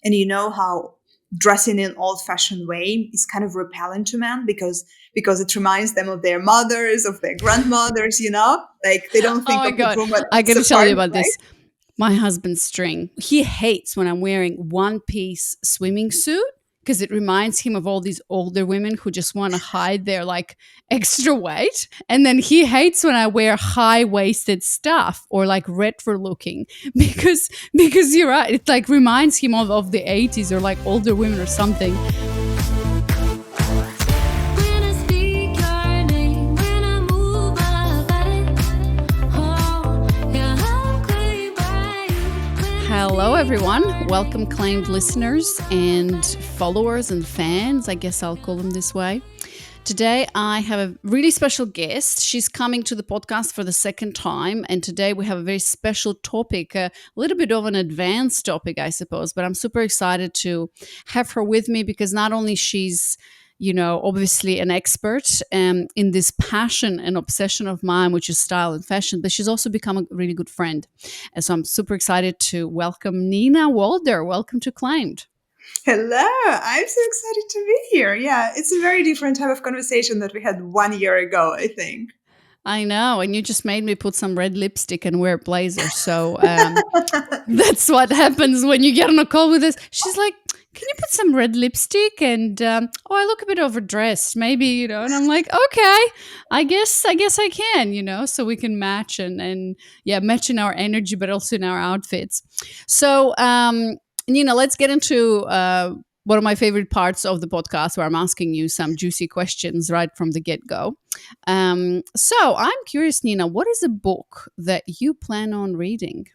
And you know how dressing in an old-fashioned way is kind of repellent to men because it reminds them of their mothers, of their grandmothers, like they don't Oh think my of the God. woman I got as to a tell you partner, about right? this. My husband's string. He hates when I'm wearing one-piece swimming suit because it reminds him of all these older women who just want to hide their like extra weight. And then he hates when I wear high-waisted stuff or like retro looking because you're right. It like reminds him of the 80s or like older women or something. Hello, everyone. Welcome, claimed listeners and followers and fans. I guess I'll call them this way. Today, I have a really special guest. She's coming to the podcast for the second time. And today we have a very special topic, a little bit of an advanced topic, I suppose. But I'm super excited to have her with me because not only she's obviously an expert in this passion and obsession of mine, which is style and fashion, but she's also become a really good friend. And so I'm super excited to welcome Nina Walder. Welcome to Claimed. Hello, I'm so excited to be here. Yeah, it's a very different type of conversation that we had 1 year ago, I think. I know, and you just made me put some red lipstick and wear a blazer. So that's what happens when you get on a call with us. She's like, can you put some red lipstick? And I look a bit overdressed, maybe, and I'm like, okay, I guess I can, so we can match and match in our energy, but also in our outfits. So, Nina, let's get into one of my favorite parts of the podcast where I'm asking you some juicy questions right from the get-go. So I'm curious, Nina, what is a book that you plan on reading?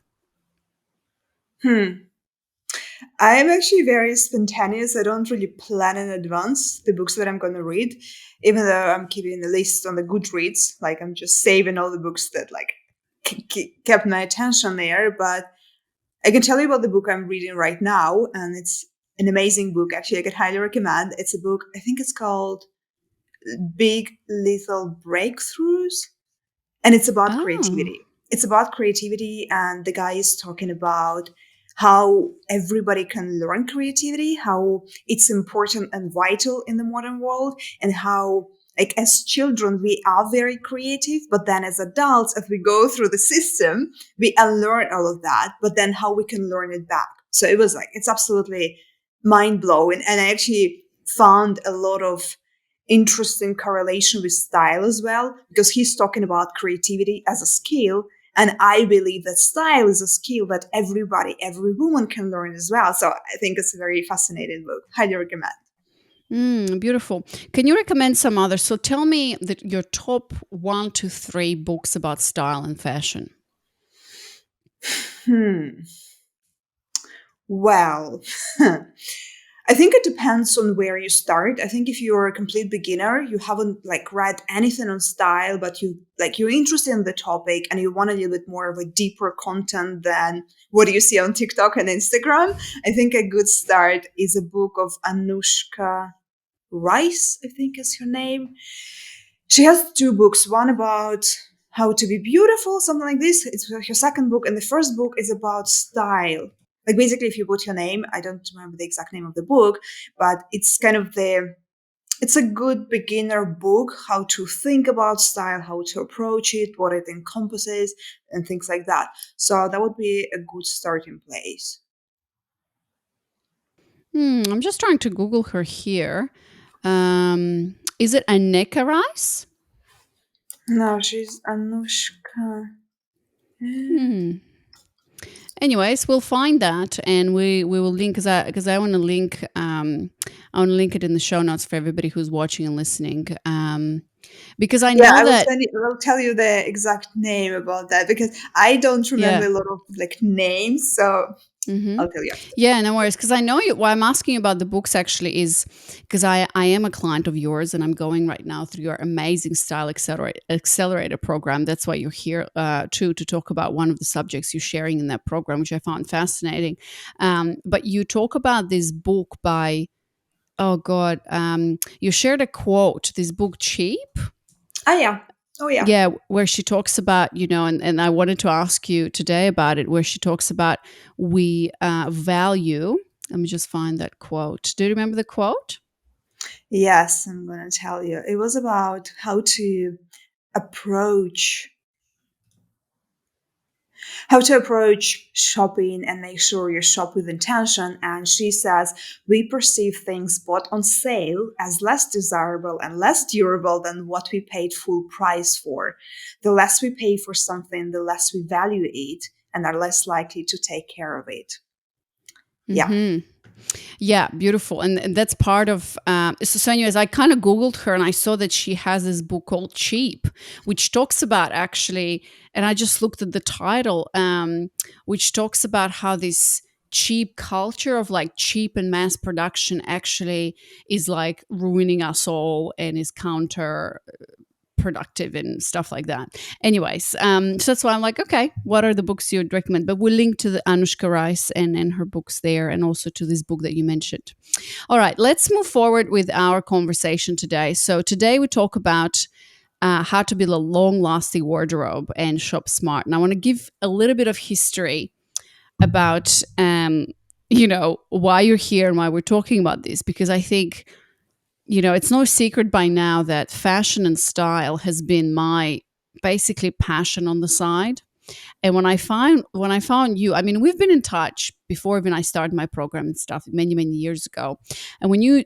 I'm actually very spontaneous. I don't really plan in advance the books that I'm going to read, even though I'm keeping a list on the Goodreads. Like I'm just saving all the books that like kept my attention there. But I can tell you about the book I'm reading right now, and it's an amazing book. Actually, I could highly recommend. It's a book. I think it's called Big Little Breakthroughs, and it's about creativity. It's about creativity, and the guy is talking about how everybody can learn creativity, how it's important and vital in the modern world, and how, like, as children, we are very creative, but then as adults, as we go through the system, we unlearn all of that, but then how we can learn it back. So it was like, it's absolutely mind blowing. And I actually found a lot of interesting correlation with style as well, because he's talking about creativity as a skill. And I believe that style is a skill that every woman can learn as well. So I think it's a very fascinating book. Highly recommend. Beautiful. Can you recommend some others? So tell me your top 1 to 3 books about style and fashion. Well, I think it depends on where you start. I think if you're a complete beginner, you haven't like read anything on style, but you're interested in the topic and you want a little bit more of a deeper content than what you see on TikTok and Instagram, I think a good start is a book of Anushka Rice, I think is her name. She has 2 books, one about how to be beautiful, something like this. It's her second book, and the first book is about style. Like basically, if you put your name, I don't remember the exact name of the book, but it's kind of it's a good beginner book, how to think about style, how to approach it, what it encompasses, and things like that. So that would be a good starting place. I'm just trying to Google her here. Is it Aneka Rice? No, she's Anushka. Anyways, we'll find that and we will link because I want to link it in the show notes for everybody who's watching and listening. Because I know that I'll tell you the exact name about that because I don't remember a lot of like names, so I'll tell you. Yeah, no worries. Because I know why I'm asking you about the books actually is because I am a client of yours and I'm going right now through your amazing Style Accelerator program. That's why you're here too, to talk about one of the subjects you're sharing in that program, which I found fascinating. But you talk about this book by, oh God, you shared a quote, this book Cheap. Oh yeah. Yeah, where she talks about, and I wanted to ask you today about it, where she talks about we value Let me just find that quote. Do you remember the quote? Yes, I'm gonna tell you. It was about approach how to approach shopping and make sure you shop with intention. And she says, we perceive things bought on sale as less desirable and less durable than what we paid full price for. The less we pay for something, the less we value it and are less likely to take care of it. Yeah. Hmm. Yeah, beautiful. And that's part of, so anyways, I kind of Googled her and I saw that she has this book called Cheap, which talks about actually, and I just looked at the title, which talks about how this cheap culture of like cheap and mass production actually is like ruining us all and is counter productive and stuff like that. Anyways, so that's why I'm like, okay, what are the books you'd recommend? But we'll link to the Anushka Rice and her books there, and also to this book that you mentioned. All right, let's move forward with our conversation today. So today we talk about how to build a long-lasting wardrobe and shop smart. And I want to give a little bit of history about, why you're here and why we're talking about this, because I think it's no secret by now that fashion and style has been my basically passion on the side. And when I found you, I mean, we've been in touch before even I started my program and stuff many, many years ago. And when you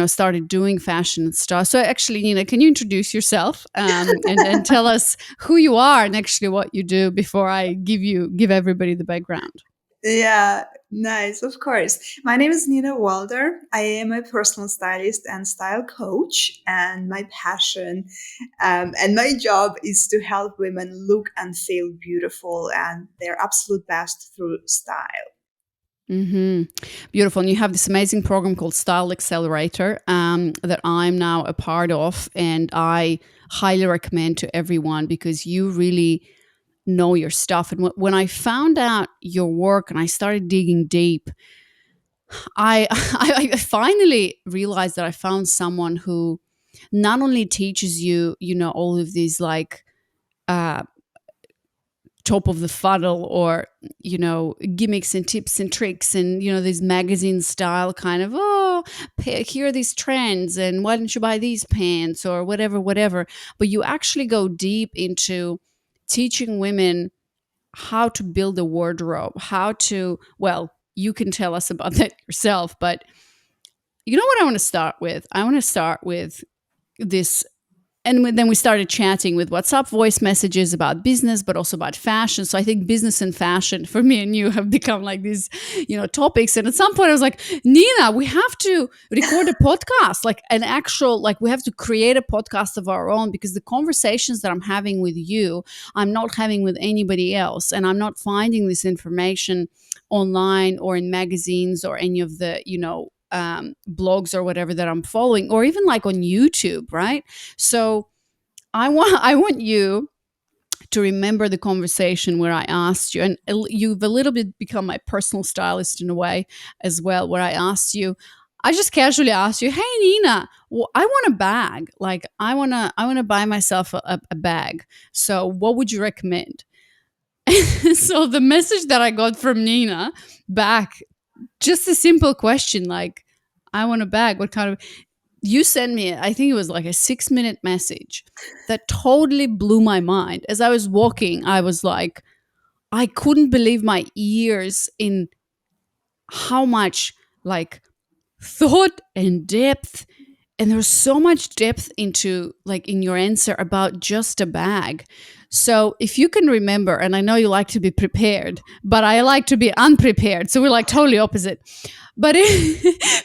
started doing fashion and stuff. So actually, Nina, can you introduce yourself and tell us who you are and actually what you do before I give everybody the background? Yeah, nice, of course. My name is Nina Walder. I am a personal stylist and style coach, and my passion and my job is to help women look and feel beautiful and their absolute best through style. Hmm. Beautiful. And you have this amazing program called Style Accelerator that I'm now a part of. And I highly recommend to everyone because you really know your stuff. And when I found out your work and I started digging deep, I finally realized that I found someone who not only teaches you, all of these like, uh, top of the funnel or gimmicks and tips and tricks and these magazine style kind of, here are these trends and why don't you buy these pants or whatever, but you actually go deep into teaching women how to build a wardrobe, how to, well, you can tell us about that yourself, but you know what I want to start with? I want to start with this. And then we started chatting with WhatsApp voice messages about business, but also about fashion. So I think business and fashion for me and you have become like these, topics. And at some point I was like, Nina, we have to record a podcast, like an actual, like we have to create a podcast of our own because the conversations that I'm having with you, I'm not having with anybody else. And I'm not finding this information online or in magazines or any of the, blogs or whatever that I'm following, or even like on YouTube, right? So I want you to remember the conversation where I asked you, and you've a little bit become my personal stylist in a way as well, where I asked you, I just casually asked you, "Hey Nina, I want a bag. Like I wanna buy myself a bag. So what would you recommend?" So the message that I got from Nina back, just a simple question like, "I want a bag. What kind of?" You sent me, I think it was like a 6-minute message that totally blew my mind. As I was walking, I was like, I couldn't believe my ears in how much like thought and depth. And there was so much depth into like in your answer about just a bag. So if you can remember, and I know you like to be prepared, but I like to be unprepared. So we're like totally opposite. But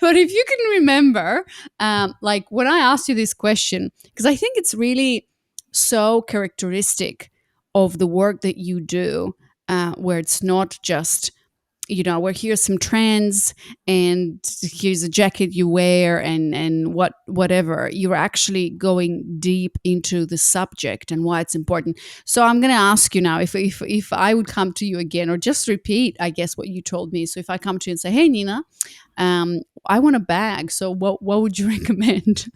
but if you can remember, like when I asked you this question, because I think it's really so characteristic of the work that you do, where it's not just where here's some trends and here's a jacket you wear and whatever. You're actually going deep into the subject and why it's important. So I'm going to ask you now if I would come to you again, or just repeat, I guess, what you told me. So if I come to you and say, hey Nina, I want a bag, so what would you recommend?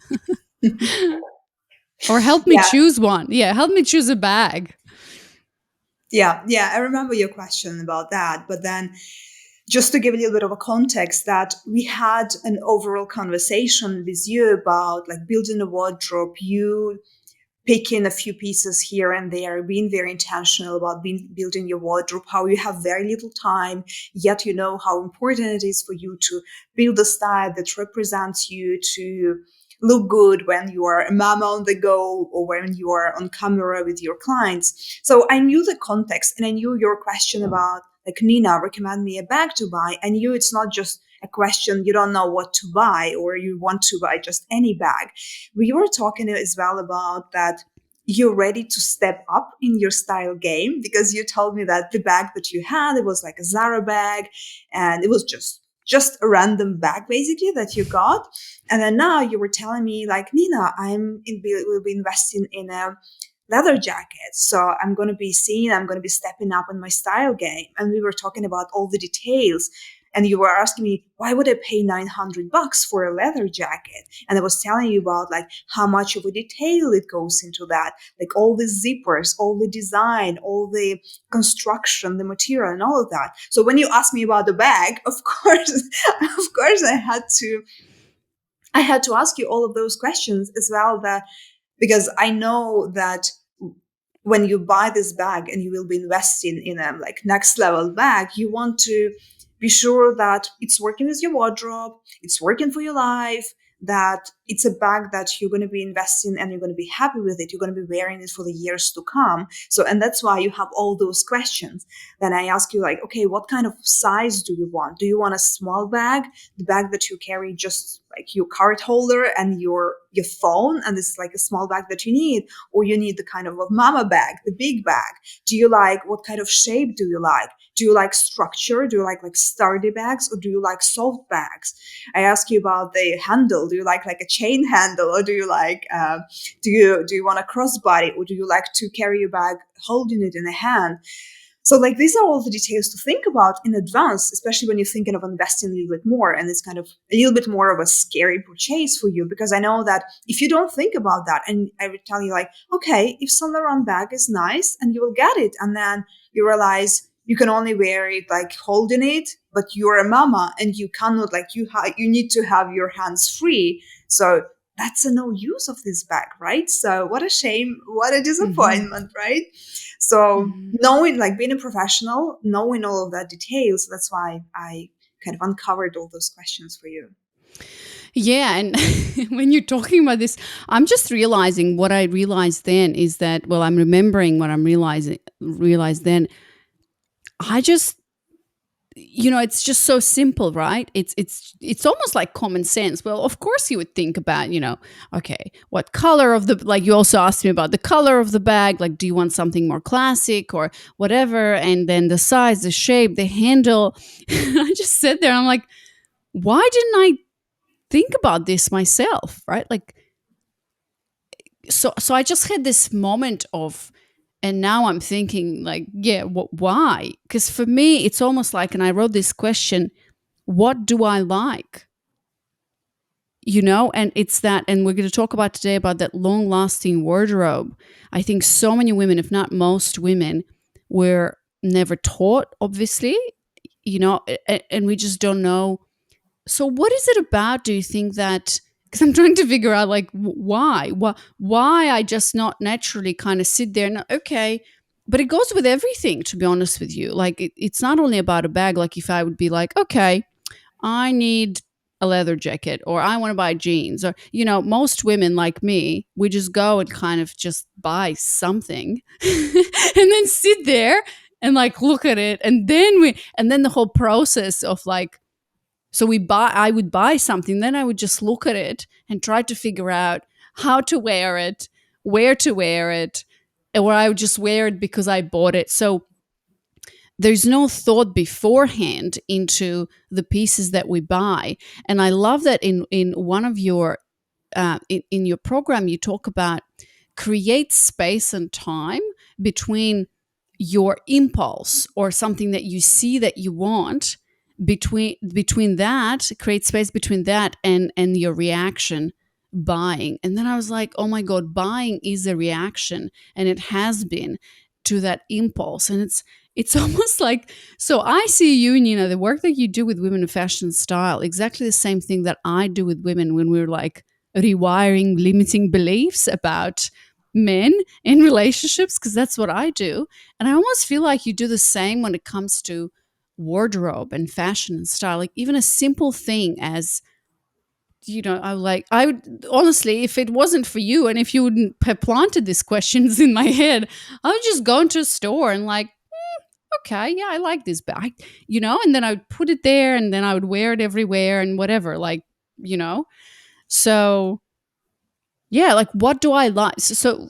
Or help me Yeah, choose one. Yeah, help me choose a bag. yeah. I remember your question about that, but then just to give a little bit of a context, that we had an overall conversation with you about like building a wardrobe, you picking a few pieces here and there, being very intentional about building your wardrobe, how you have very little time, yet you know how important it is for you to build a style that represents you, to look good when you are a mama on the go or when you are on camera with your clients. So I knew the context and I knew your question about like, Nina, recommend me a bag to buy. I knew it's not just a question you don't know what to buy or you want to buy just any bag. We were talking as well about that you're ready to step up in your style game, because you told me that the bag that you had, it was like a Zara bag and it was just a random bag basically that you got. And then now you were telling me like, Nina, will be investing in a leather jacket. So I'm going to be stepping up in my style game. And we were talking about all the details. And you were asking me, why would I pay $900 for a leather jacket? And I was telling you about like how much of a detail it goes into that, like all the zippers, all the design, all the construction, the material and all of that. So when you asked me about the bag, of course, of course I had to ask you all of those questions as well, that because I know that when you buy this bag and you will be investing in a like next level bag, you want to be sure that it's working with your wardrobe, it's working for your life, that it's a bag that you're going to be investing and you're going to be happy with it. You're going to be wearing it for the years to come. So, and that's why you have all those questions. Then I ask you like, okay, what kind of size do you want? Do you want a small bag, the bag that you carry just like your card holder and your phone, and it's like a small bag that you need, or you need the kind of a mama bag, the big bag? Do you like, what kind of shape do you like? Do you like structure? Do you like sturdy bags, or do you like soft bags? I ask you about the handle. Do you like a chain handle, or do you like do you want a crossbody, or do you like to carry your bag holding it in a hand? So like these are all the details to think about in advance, especially when you're thinking of investing a little bit more and it's kind of a little bit more of a scary purchase for you. Because I know that if you don't think about that, and I would tell you like, okay, if Saint Laurent bag is nice and you will get it, and then you realize you can only wear it like holding it, but you're a mama and you cannot like you need to have your hands free. So that's a no use of this bag, right? So what a shame, what a Hmm. disappointment, right? So Hmm. knowing, like being a professional, knowing all of that details, that's why I kind of uncovered all those questions for you. Yeah, and when you're talking about this, I'm just realizing what I realized then is that, well, I'm remembering what I'm realized then. I just, it's just so simple, right? It's almost like common sense. Well, of course you would think about, okay, what color of the, like you also asked me about the color of the bag, like do you want something more classic or whatever, and then the size, the shape, the handle. I just sit there, I'm like, why didn't I think about this myself, right? Like, so I just had this moment of, and now I'm thinking like, yeah, why? Because for me it's almost like, and I wrote this question, what do I like? And it's that, and we're going to talk about today about that long lasting wardrobe. I think so many women, if not most women, were never taught, obviously, and we just don't know. So what is it about, do you think, that, because I'm trying to figure out like why I just not naturally kind of sit there and, okay, but it goes with everything, to be honest with you. Like it's not only about a bag. Like if I would be like, okay, I need a leather jacket, or I want to buy jeans, or most women like me, we just go and kind of just buy something and then sit there and like look at it, and then the whole process of like, so I would buy something, then I would just look at it and try to figure out how to wear it, where to wear it, or I would just wear it because I bought it. So there's no thought beforehand into the pieces that we buy. And I love that in one of your in your program you talk about create space and time between your impulse or something that you see that you want, between that, create space between that and your reaction, buying. And then I was like, oh my god, buying is a reaction, and it has been, to that impulse. And it's almost like, so I see you and, the work that you do with women in fashion and style, exactly the same thing that I do with women when we're like rewiring limiting beliefs about men in relationships, because that's what I do. And I almost feel like you do the same when it comes to wardrobe and fashion and style. Like even a simple thing as, I would honestly, if it wasn't for you and if you wouldn't have planted these questions in my head, I would just go into a store and like, okay, yeah, I like this bag, and then I would put it there and then I would wear it everywhere and whatever, like, you know. So yeah, like what do I like? So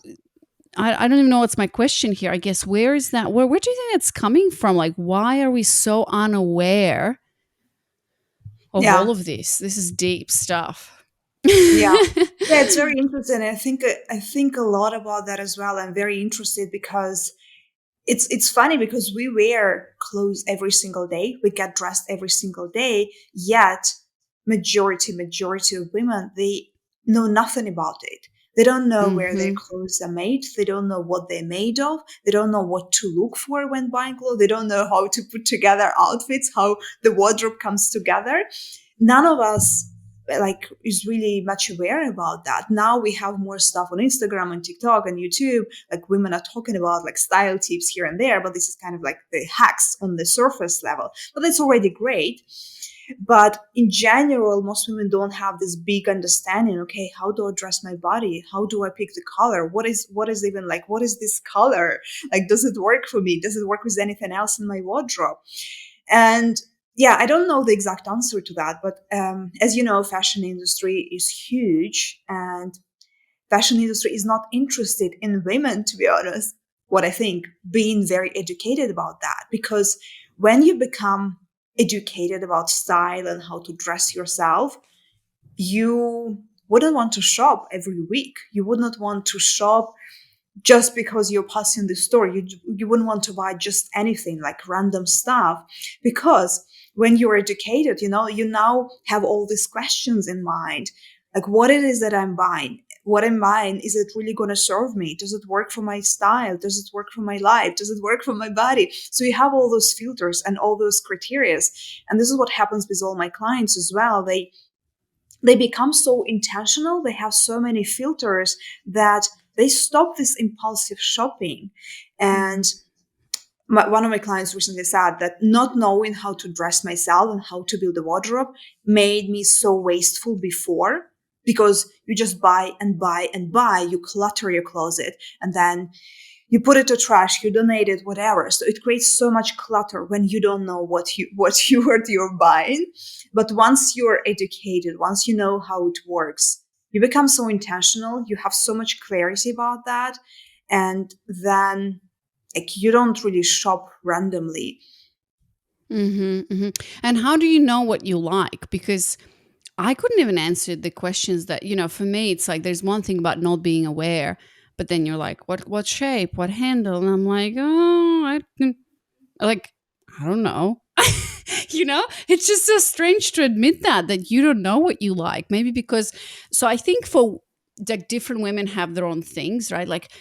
I don't even know what's my question here. I guess where is that? Where do you think that's coming from? Like, why are we so unaware of all Yeah. of this? This is deep stuff. Yeah. Yeah, it's very interesting. I think a lot about that as well. I'm very interested because it's funny because we wear clothes every single day. We get dressed every single day, yet majority of women, they know nothing about it. They don't know where their Hmm. clothes are made. They don't know what they're made of. They don't know what to look for when buying clothes. They don't know how to put together outfits, how the wardrobe comes together. None of us like is really much aware about that. Now we have more stuff on Instagram and TikTok and YouTube, like women are talking about like style tips here and there, but this is kind of like the hacks on the surface level, but that's already great. But in general, most women don't have this big understanding. Okay, how do I dress my body? How do I pick the color? What is even like, what is this color? Like, does it work for me? Does it work with anything else in my wardrobe? And yeah, I don't know the exact answer to that, but as you know, fashion industry is huge, and fashion industry is not interested in women, to be honest. What I think, being very educated about that, because when you become educated about style and how to dress yourself, you wouldn't want to shop every week. You would not want to shop just because you're passing the store. You wouldn't want to buy just anything like random stuff, because when you're educated, you now have all these questions in mind, like what it is that I'm buying. What I'm buying, is it really going to serve me? Does it work for my style? Does it work for my life? Does it work for my body? So you have all those filters and all those criterias. And this is what happens with all my clients as well. They become so intentional. They have so many filters that they stop this impulsive shopping. And one of my clients recently said that not knowing how to dress myself and how to build a wardrobe made me so wasteful before, because you just buy and buy and buy, you clutter your closet, and then you put it to trash, you donate it, whatever. So it creates so much clutter when you don't know what you're buying. But once you're educated, once you know how it works, you become so intentional. You have so much clarity about that, and then like you don't really shop randomly. Hmm. Hmm. And how do you know what you like? Because I couldn't even answer the questions that, for me, it's like there's one thing about not being aware, but then you're like, what shape, what handle? And I'm like, oh, like, I don't know. It's just so strange to admit that you don't know what you like. Maybe because, so I think for like different women have their own things, right? Like,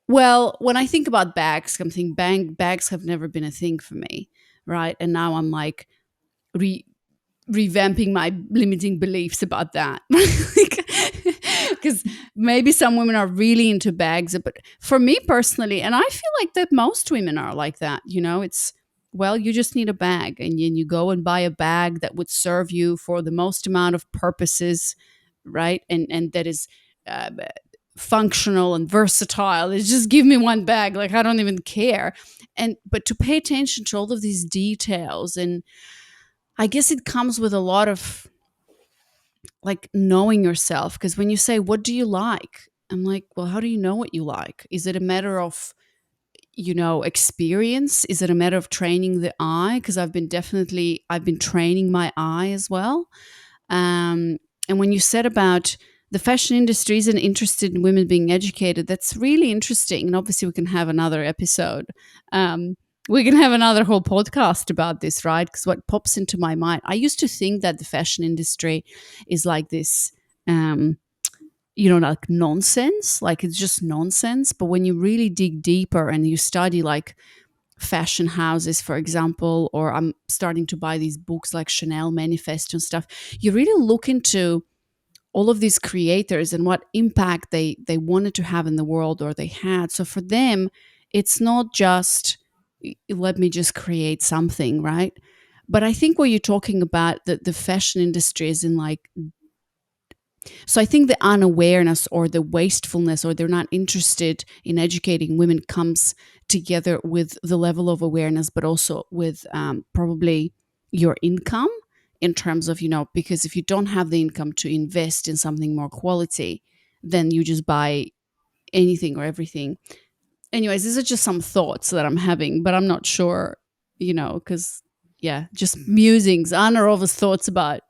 well, when I think about bags, I'm thinking bags have never been a thing for me, right? And now I'm like, revamping my limiting beliefs about that. Because maybe some women are really into bags, but for me personally, and I feel like that most women are like that, it's, well, you just need a bag, and you go and buy a bag that would serve you for the most amount of purposes, right? And that is uh, functional and versatile. It's just give me one bag, like I don't even care. And but to pay attention to all of these details, and I guess it comes with a lot of like knowing yourself. Because when you say, what do you like? I'm like, well, how do you know what you like? Is it a matter of, experience? Is it a matter of training the eye? Because I've been training my eye as well. Um, and when you said about the fashion industry isn't interested in women being educated, that's really interesting. And obviously, we can have another episode. We can have another whole podcast about this, right? Because what pops into my mind, I used to think that the fashion industry is like this, like nonsense, like it's just nonsense. But when you really dig deeper and you study like fashion houses, for example, or I'm starting to buy these books like Chanel Manifesto and stuff, you really look into all of these creators and what impact they wanted to have in the world or they had. So for them, it's not just let me just create something, right? But I think what you're talking about, the fashion industry is in like, so I think the unawareness or the wastefulness or they're not interested in educating women comes together with the level of awareness, but also with probably your income in terms of, because if you don't have the income to invest in something more quality, then you just buy anything or everything. Anyways, these are just some thoughts that I'm having, but I'm not sure, because, yeah, just musings, unresolved thoughts about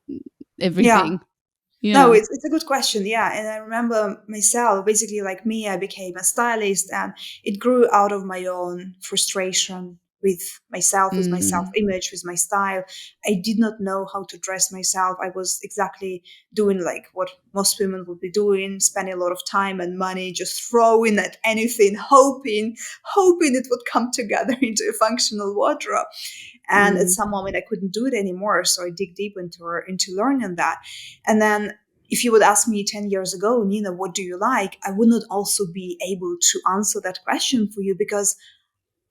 Yeah. everything. No, Yeah. it's a good question. Yeah. And I remember myself, basically, like me, I became a stylist and it grew out of my own frustration with my self Mm, image, with my style. I did not know how to dress myself. I was exactly doing like what most women would be doing, spending a lot of time and money just throwing at anything, hoping it would come together into a functional wardrobe. And at mm, some moment I couldn't do it anymore, so I dig deep into learning that. And then if you would ask me 10 years ago, Nina, what do you like, I would not also be able to answer that question for you, because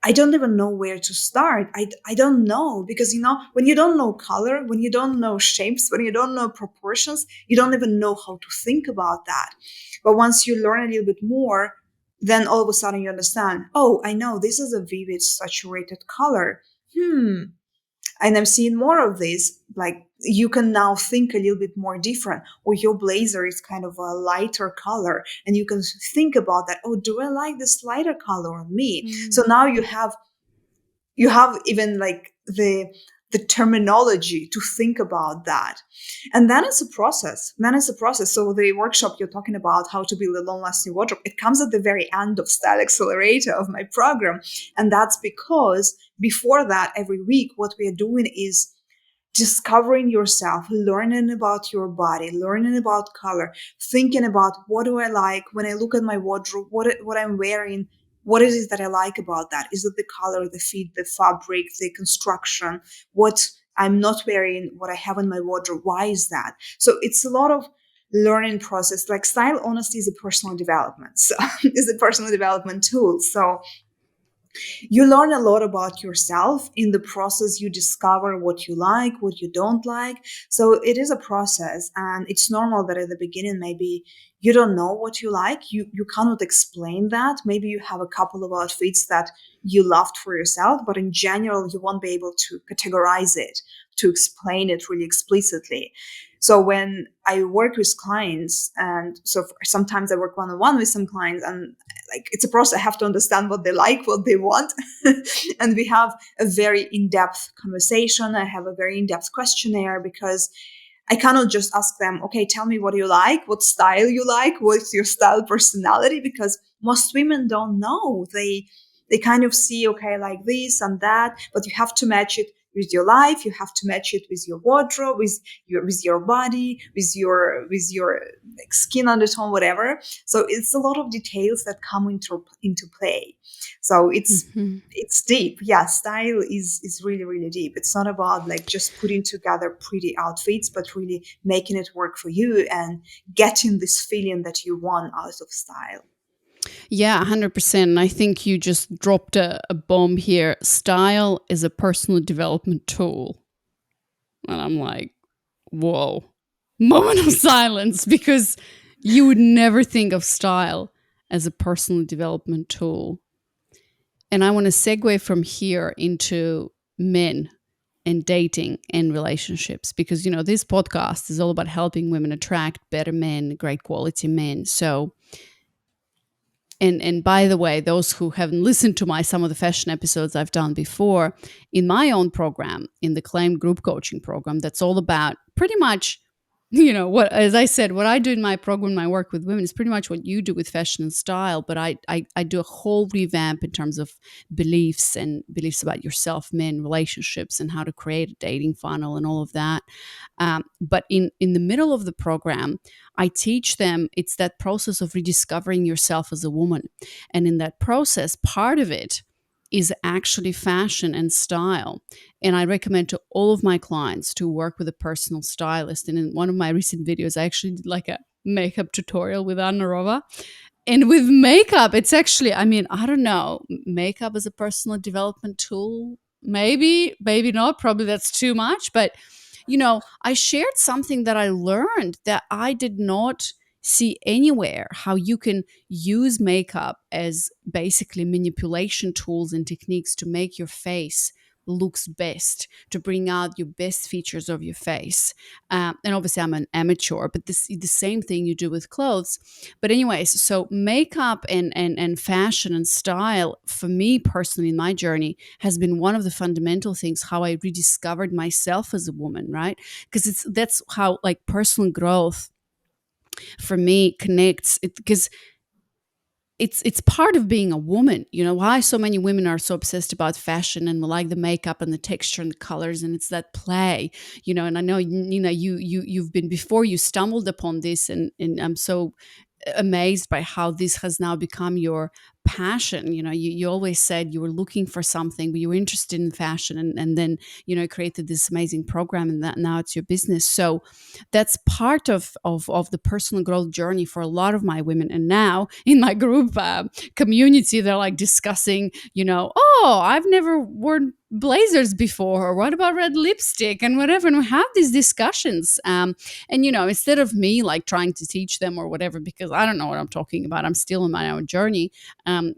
I don't even know where to start. I don't know, because when you don't know color, when you don't know shapes, when you don't know proportions, you don't even know how to think about that. But once you learn a little bit more, then all of a sudden you understand, oh, I know this is a vivid saturated color. And I'm seeing more of this. Like, you can now think a little bit more different, or your blazer is kind of a lighter color, and you can think about that. Oh, do I like this lighter color on me? So mm, now you have even like the terminology to think about that. And then it's a process. So the workshop you're talking about, how to build a long lasting wardrobe, it comes at the very end of Style Accelerator of my program. And that's because before that, every week, what we are doing is discovering yourself, learning about your body, learning about color, thinking about what do I like when I look at my wardrobe, what I'm wearing, what is it that I like about that? Is it the color, the fit, the fabric, the construction, what I'm not wearing, what I have in my wardrobe? Why is that? So it's a lot of learning process. Like, style honesty is a personal development. So is a personal development tool. So you learn a lot about yourself in the process. You discover what you like, what you don't like. So it is a process, and it's normal that at the beginning maybe you don't know what you like. You cannot explain that. Maybe you have a couple of outfits that you loved for yourself, but in general you won't be able to categorize it, to explain it really explicitly. So when I work with clients, and so sometimes I work one-on-one with some clients, and like, it's a process. I have to understand what they like, what they want. And we have a very in-depth conversation. I have a very in-depth questionnaire, because I cannot just ask them, okay, tell me what you like, what style you like, what's your style personality, because most women don't know. They kind of see, okay, like this and that, but you have to match it with your life. You have to match it with your wardrobe, with your body, with your like skin undertone, whatever. So it's a lot of details that come into play. So it's mhm. it's deep. Yeah, style is really, really deep. It's not about like just putting together pretty outfits, but really making it work for you and getting this feeling that you want out of style. Yeah, 100%. And I think you just dropped a bomb here. Style is a personal development tool. And I'm like, whoa, moment of silence, because you would never think of style as a personal development tool. And I want to segue from here into men and dating and relationships, because, this podcast is all about helping women attract better men, great quality men. So, and by the way, those who haven't listened to my some of the fashion episodes I've done before, in my own program, in the claimed group coaching program, that's all about pretty much, what, as I said, what I do in my program, my work with women, is pretty much what you do with fashion and style. But I do a whole revamp in terms of beliefs and beliefs about yourself, men, relationships, and how to create a dating funnel and all of that. But in the middle of the program, I teach them, it's that process of rediscovering yourself as a woman. And in that process, part of it is actually fashion and style. And I recommend to all of my clients to work with a personal stylist. And in one of my recent videos, I actually did like a makeup tutorial with Anna Rova. And with makeup, it's actually, I mean, I don't know, makeup as a personal development tool, maybe, maybe not, probably that's too much. But, I shared something that I learned that I did not see anywhere, how you can use makeup as basically manipulation tools and techniques to make your face looks best, to bring out your best features of your face. And obviously I'm an amateur, but this the same thing you do with clothes. But anyways, so makeup and fashion and style for me personally in my journey has been one of the fundamental things how I rediscovered myself as a woman, right? Because that's how like personal growth for me connects it, because it's part of being a woman. Why so many women are so obsessed about fashion and like the makeup and the texture and the colors, and it's that play. And I know, you've been before you stumbled upon this, and I'm so amazed by how this has now become your passion. You always said you were looking for something, but you were interested in fashion, and then created this amazing program, and that now it's your business. So that's part of the personal growth journey for a lot of my women. And now in my group community, they're like discussing, oh, I've never worn blazers before, or what about red lipstick and whatever, and we have these discussions. And instead of me like trying to teach them or whatever, because I don't know what I'm talking about, I'm still in my own journey.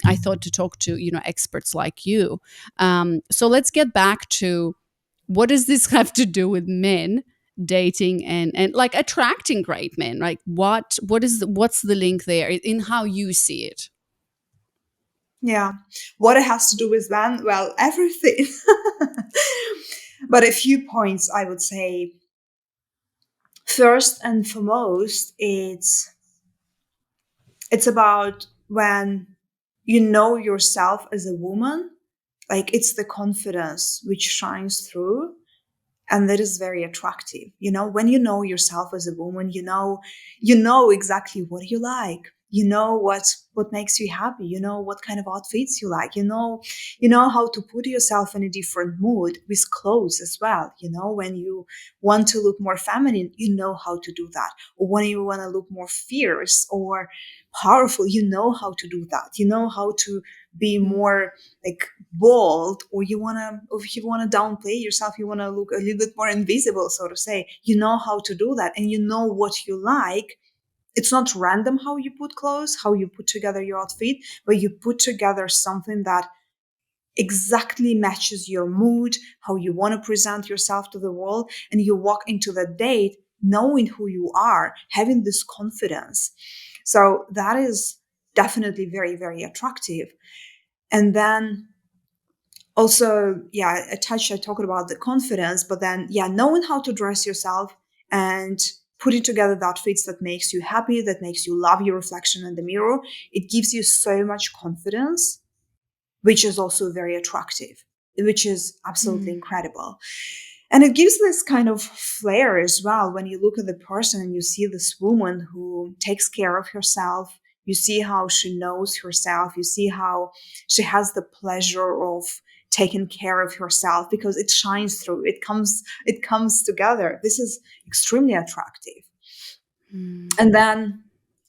I thought to talk to experts like you. So let's get back to, what does this have to do with men dating and like attracting great men? Like what's the link there in how you see it? Yeah. What it has to do with men? Well, everything. But a few points I would say. First and foremost, it's about when you know yourself as a woman, like it's the confidence which shines through, and that is very attractive. When you know yourself as a woman, you know exactly what you like. You know what makes you happy. You know what kind of outfits you like. You know how to put yourself in a different mood with clothes as well. When you want to look more feminine, you know how to do that. Or when you want to look more fierce or powerful, you know how to do that. You know how to be more like bold, or if you want to downplay yourself, you want to look a little bit more invisible, so to say. You know how to do that, and you know what you like. It's not random how you put clothes, how you put together your outfit, but you put together something that exactly matches your mood, how you want to present yourself to the world, and you walk into the date knowing who you are, having this confidence. So that is definitely very, very attractive. And then also, yeah, I talked about the confidence, but then, yeah, knowing how to dress yourself and putting together the outfits that makes you happy, that makes you love your reflection in the mirror, it gives you so much confidence, which is also very attractive, which is absolutely Mm. incredible. And it gives this kind of flair as well when you look at the person and you see this woman who takes care of herself. You see how she knows herself. You see how she has the pleasure of taking care of herself, because it shines through. It comes together. This is extremely attractive. Mm. And then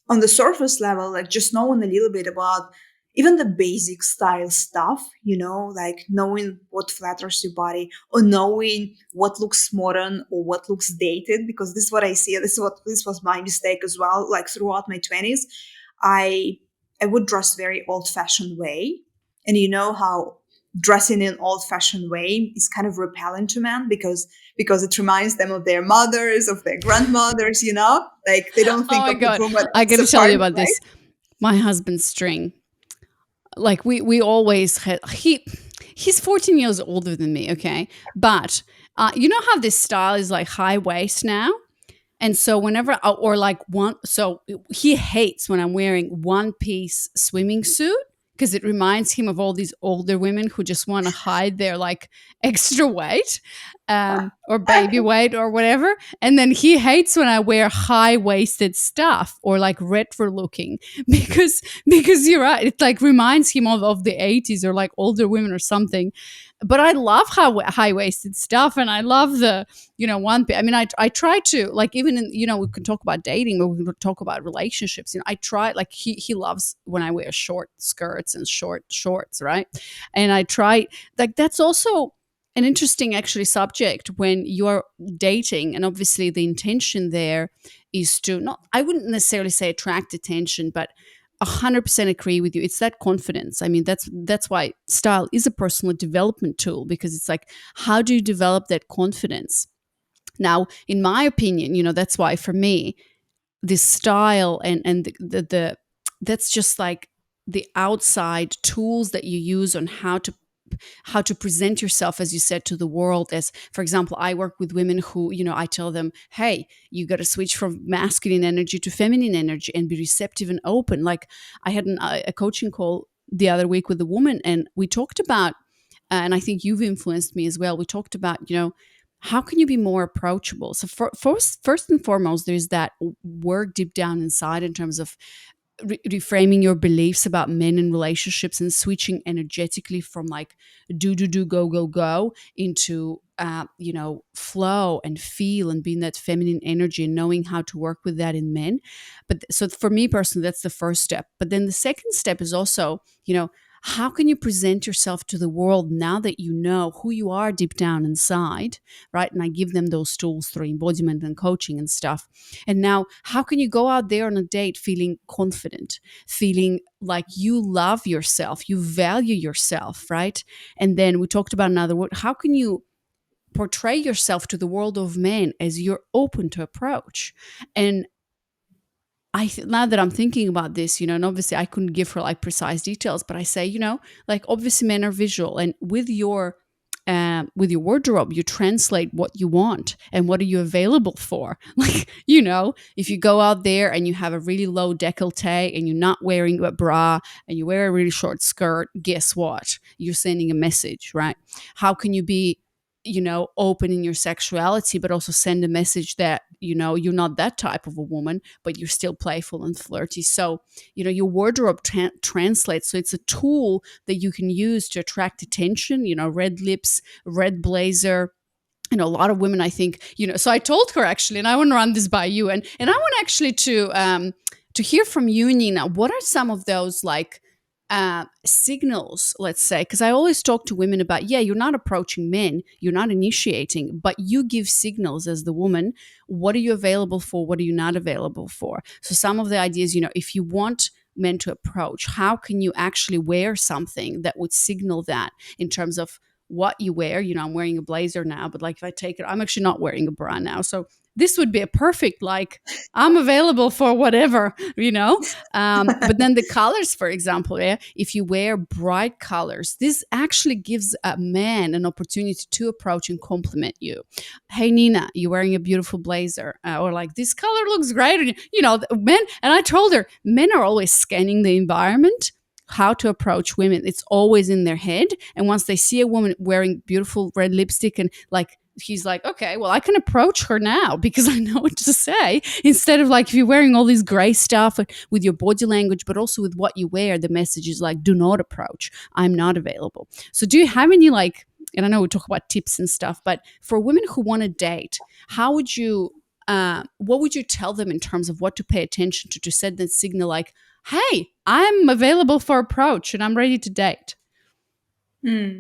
on the surface level, like just knowing a little bit about even the basic style stuff, like knowing what flatters your body, or knowing what looks modern or what looks dated, because this is what I see. This was my mistake as well. Like throughout my 20s, I I would dress very old fashioned way. And you know how dressing in old fashioned way is kind of repellent to men, because it reminds them of their mothers, of their grandmothers, like they don't Oh think my of the god, woman I as gotta a tell you partner, about right? this. My husband's string, like we always had, he's 14 years older than me, okay? But you know how this style is like high waist now? And so whenever or like one, so he hates when I'm wearing one piece swimming suit, because it reminds him of all these older women who just want to hide their like extra weight. or baby weight or whatever. And then he hates when I wear high waisted stuff or like retro looking because you're right. It like reminds him of the 80s or like older women or something. But I love high waisted stuff, and I love the I mean, I try to like, even in, we can talk about dating, but we can talk about relationships. I try, like, he loves when I wear short skirts and short shorts, right? And I try, like, that's also an interesting actually subject when you're dating, and obviously the intention there is to not, I wouldn't necessarily say attract attention, but 100% agree with you. It's that confidence. I mean, that's why style is a personal development tool, because it's like, how do you develop that confidence? Now, in my opinion, that's why for me, this style and the that's just like the outside tools that you use on how to present yourself, as you said, to the world. As, for example, I work with women who, I tell them, hey, you got to switch from masculine energy to feminine energy and be receptive and open. Like, I had a coaching call the other week with a woman, and we talked about, and I think you've influenced me as well, we talked about, how can you be more approachable? So first and foremost, there's that work deep down inside in terms of reframing your beliefs about men and relationships, and switching energetically from like do go go go into flow and feel, and being that feminine energy, and knowing how to work with that in men. But so for me personally, that's the first step. But then the second step is also, how can you present yourself to the world now that you know who you are deep down inside, right? And I give them those tools through embodiment and coaching and stuff. And now, how can you go out there on a date feeling confident, feeling like you love yourself, you value yourself, right? And then we talked about another word. How can you portray yourself to the world of men as you're open to approach? And now that I'm thinking about this, and obviously I couldn't give her like precise details, but I say, like, obviously men are visual, and with your wardrobe, you translate what you want and what are you available for. Like, if you go out there and you have a really low décolleté and you're not wearing a bra and you wear a really short skirt, guess what? You're sending a message, right? How can you be open in your sexuality, but also send a message that, you're not that type of a woman, but you're still playful and flirty. So, your wardrobe translates. So it's a tool that you can use to attract attention, red lips, red blazer. A lot of women, I think, so I told her actually, and I want to run this by you, and I want actually to hear from you, Nina. What are some of those like signals, let's say, because I always talk to women about, yeah, you're not approaching men, you're not initiating, but you give signals as the woman. What are you available for? What are you not available for? So some of the ideas, if you want men to approach, how can you actually wear something that would signal that, in terms of what you wear? I'm wearing a blazer now, but like, if I take it, I'm actually not wearing a bra now. So this would be a perfect, like, I'm available for whatever, but then the colors, for example, yeah, if you wear bright colors, this actually gives a man an opportunity to approach and compliment you. Hey, Nina, you're wearing a beautiful blazer, or like, this color looks great. And, men, and I told her, men are always scanning the environment, how to approach women. It's always in their head. And once they see a woman wearing beautiful red lipstick, and like, he's like, okay, well, I can approach her now because I know what to say. Instead of like, if you're wearing all this gray stuff with your body language, but also with what you wear, the message is like, do not approach. I'm not available. So do you have any like, and I know we talk about tips and stuff, but for women who want to date, how would you, what would you tell them in terms of what to pay attention to set that signal like, hey, I'm available for approach and I'm ready to date? Hmm.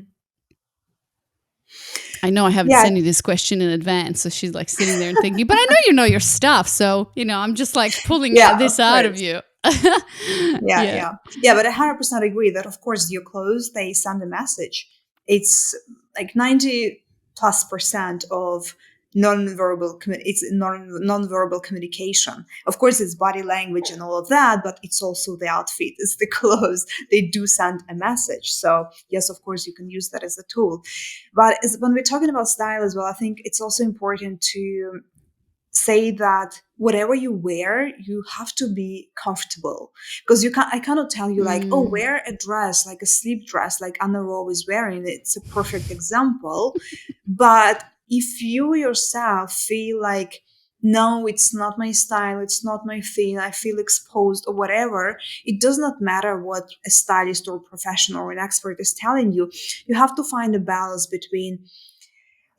I know I haven't Yeah, sent you this question in advance, so she's like sitting there and thinking, but I know you know your stuff. So, I'm just like pulling yeah, of this out of course. you. Yeah, Yeah. yeah, but I 100% agree that, of course, your clothes, they send a message. It's like 90+% of it's non-verbal communication. Of course, it's body language and all of that, but it's also the outfit, it's the clothes. They do send a message. So yes, of course, you can use that as a tool. But when we're talking about style as well, I think it's also important to say that whatever you wear, you have to be comfortable, because I cannot tell you like, oh, Mm. wear a dress, like a sleep dress, like Anna Rowe is wearing. It's a perfect example. But if you yourself feel like, no, it's not my style, it's not my thing, I feel exposed or whatever, it does not matter what a stylist or professional or an expert is telling you. You have to find a balance between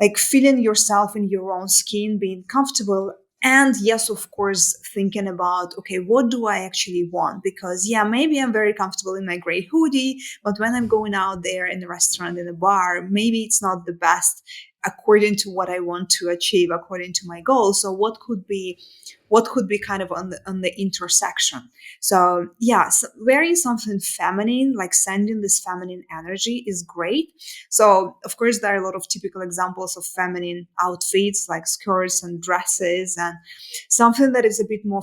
like feeling yourself in your own skin, being comfortable. And yes, of course, thinking about, okay, what do I actually want? Because yeah, maybe I'm very comfortable in my gray hoodie, but when I'm going out there in a restaurant, in a bar, maybe it's not the best according to what I want to achieve, according to my goals. So what could be kind of on the intersection. So yeah, so wearing something feminine, like sending this feminine energy, is great. So of course there are a lot of typical examples of feminine outfits like skirts and dresses, and something that is a bit more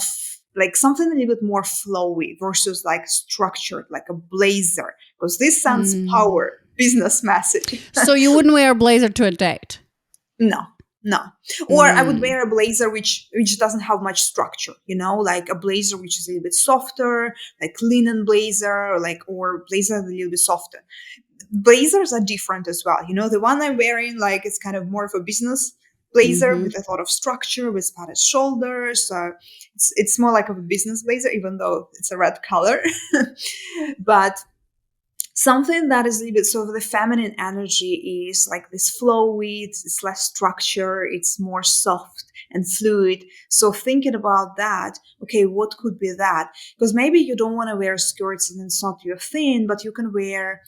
like something a little bit more flowy versus like structured, like a blazer, because this sends Mm. power, business message. So you wouldn't wear a blazer to a date? No, no. Or I would Mm. wear a blazer which doesn't have much structure, like a blazer which is a little bit softer, like linen blazer, or blazer a little bit softer. Blazers are different as well. The one I'm wearing, like, it's kind of more of a business blazer Mm-hmm. with a lot of structure, with padded shoulders. So it's more like a business blazer, even though it's a red color. But something that is a little bit sort of the feminine energy is like this flowy, it's less structure, it's more soft and fluid. So thinking about that, okay, what could be that? Because maybe you don't want to wear skirts and it's not your thing, but you can wear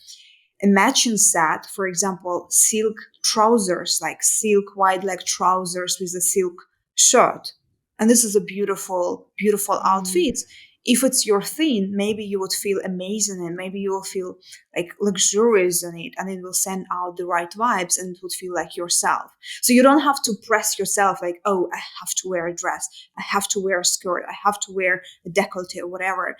a matching set, for example, silk trousers, like silk wide leg trousers with a silk shirt. And this is a beautiful, beautiful Mm. outfit. If it's your thing, maybe you would feel amazing and maybe you will feel like luxurious in it, and it will send out the right vibes and it would feel like yourself. So you don't have to press yourself like, oh, I have to wear a dress, I have to wear a skirt, I have to wear a décolleté or whatever.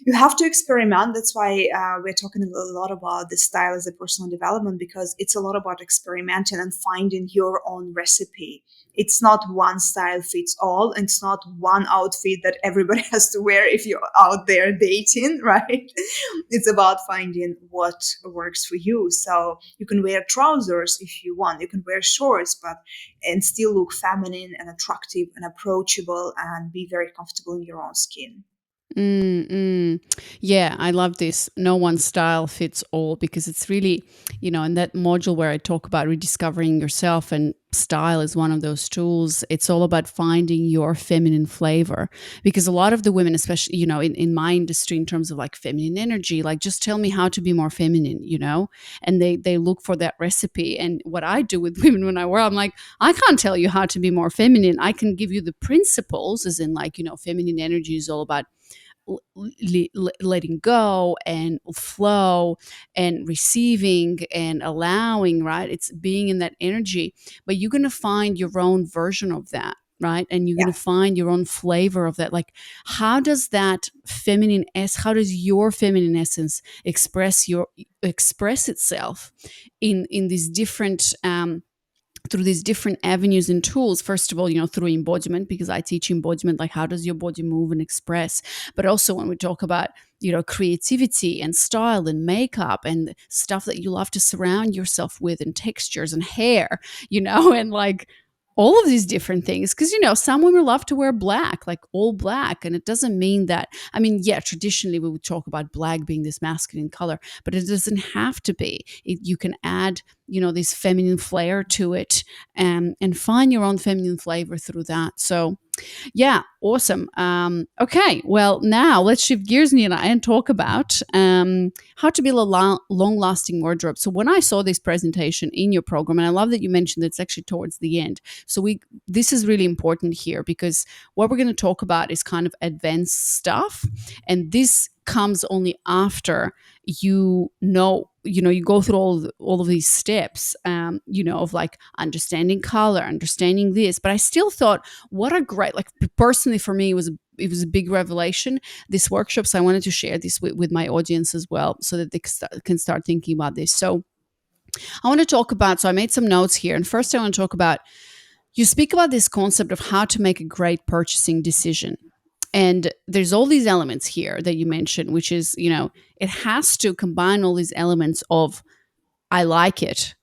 You have to experiment. That's why we're talking a lot about the style as a personal development, because it's a lot about experimenting and finding your own recipe. It's not one style fits all, and it's not one outfit that everybody has to wear if you're out there dating, right? It's about finding what works for you. So you can wear trousers if you want, you can wear shorts, but and still look feminine and attractive and approachable and be very comfortable in your own skin. Mm, mm. Yeah, I love this. No one style fits all, because it's really, in that module where I talk about rediscovering yourself, and style is one of those tools. It's all about finding your feminine flavor, because a lot of the women, especially, in my industry, in terms of like feminine energy, like, just tell me how to be more feminine, and they look for that recipe. And what I do with women when I work, I'm like, I can't tell you how to be more feminine. I can give you the principles, as in, like, feminine energy is all about letting go and flow and receiving and allowing, right? It's being in that energy, but you're going to find your own version of that, right? And you're going Yeah. to find your own flavor of that. Like, how does your feminine essence express itself in these different through these different avenues and tools. First of all, through embodiment, because I teach embodiment, like, how does your body move and express? But also when we talk about, creativity and style and makeup and stuff that you love to surround yourself with, and textures and hair, and like all of these different things. Because, some women love to wear black, like all black. And it doesn't mean that, I mean, yeah, traditionally we would talk about black being this masculine color, but it doesn't have to be. You can add, this feminine flair to it, and find your own feminine flavor through that. So yeah, awesome. Okay, well, now let's shift gears, Nina, and talk about how to build a long-lasting wardrobe. So when I saw this presentation in your program, and I love that you mentioned that it's actually towards the end. So this is really important here, because what we're going to talk about is kind of advanced stuff, and this comes only after you go through all of these steps, of like understanding color, understanding this. But I still thought, what a great, like, personally for me, it was a big revelation, this workshop. So I wanted to share this with my audience as well, so that they can start thinking about this. So I want to talk about, so I made some notes here, and first I want to talk about, you speak about this concept of how to make a great purchasing decision. And there's all these elements here that you mentioned, which is, it has to combine all these elements of, I like it,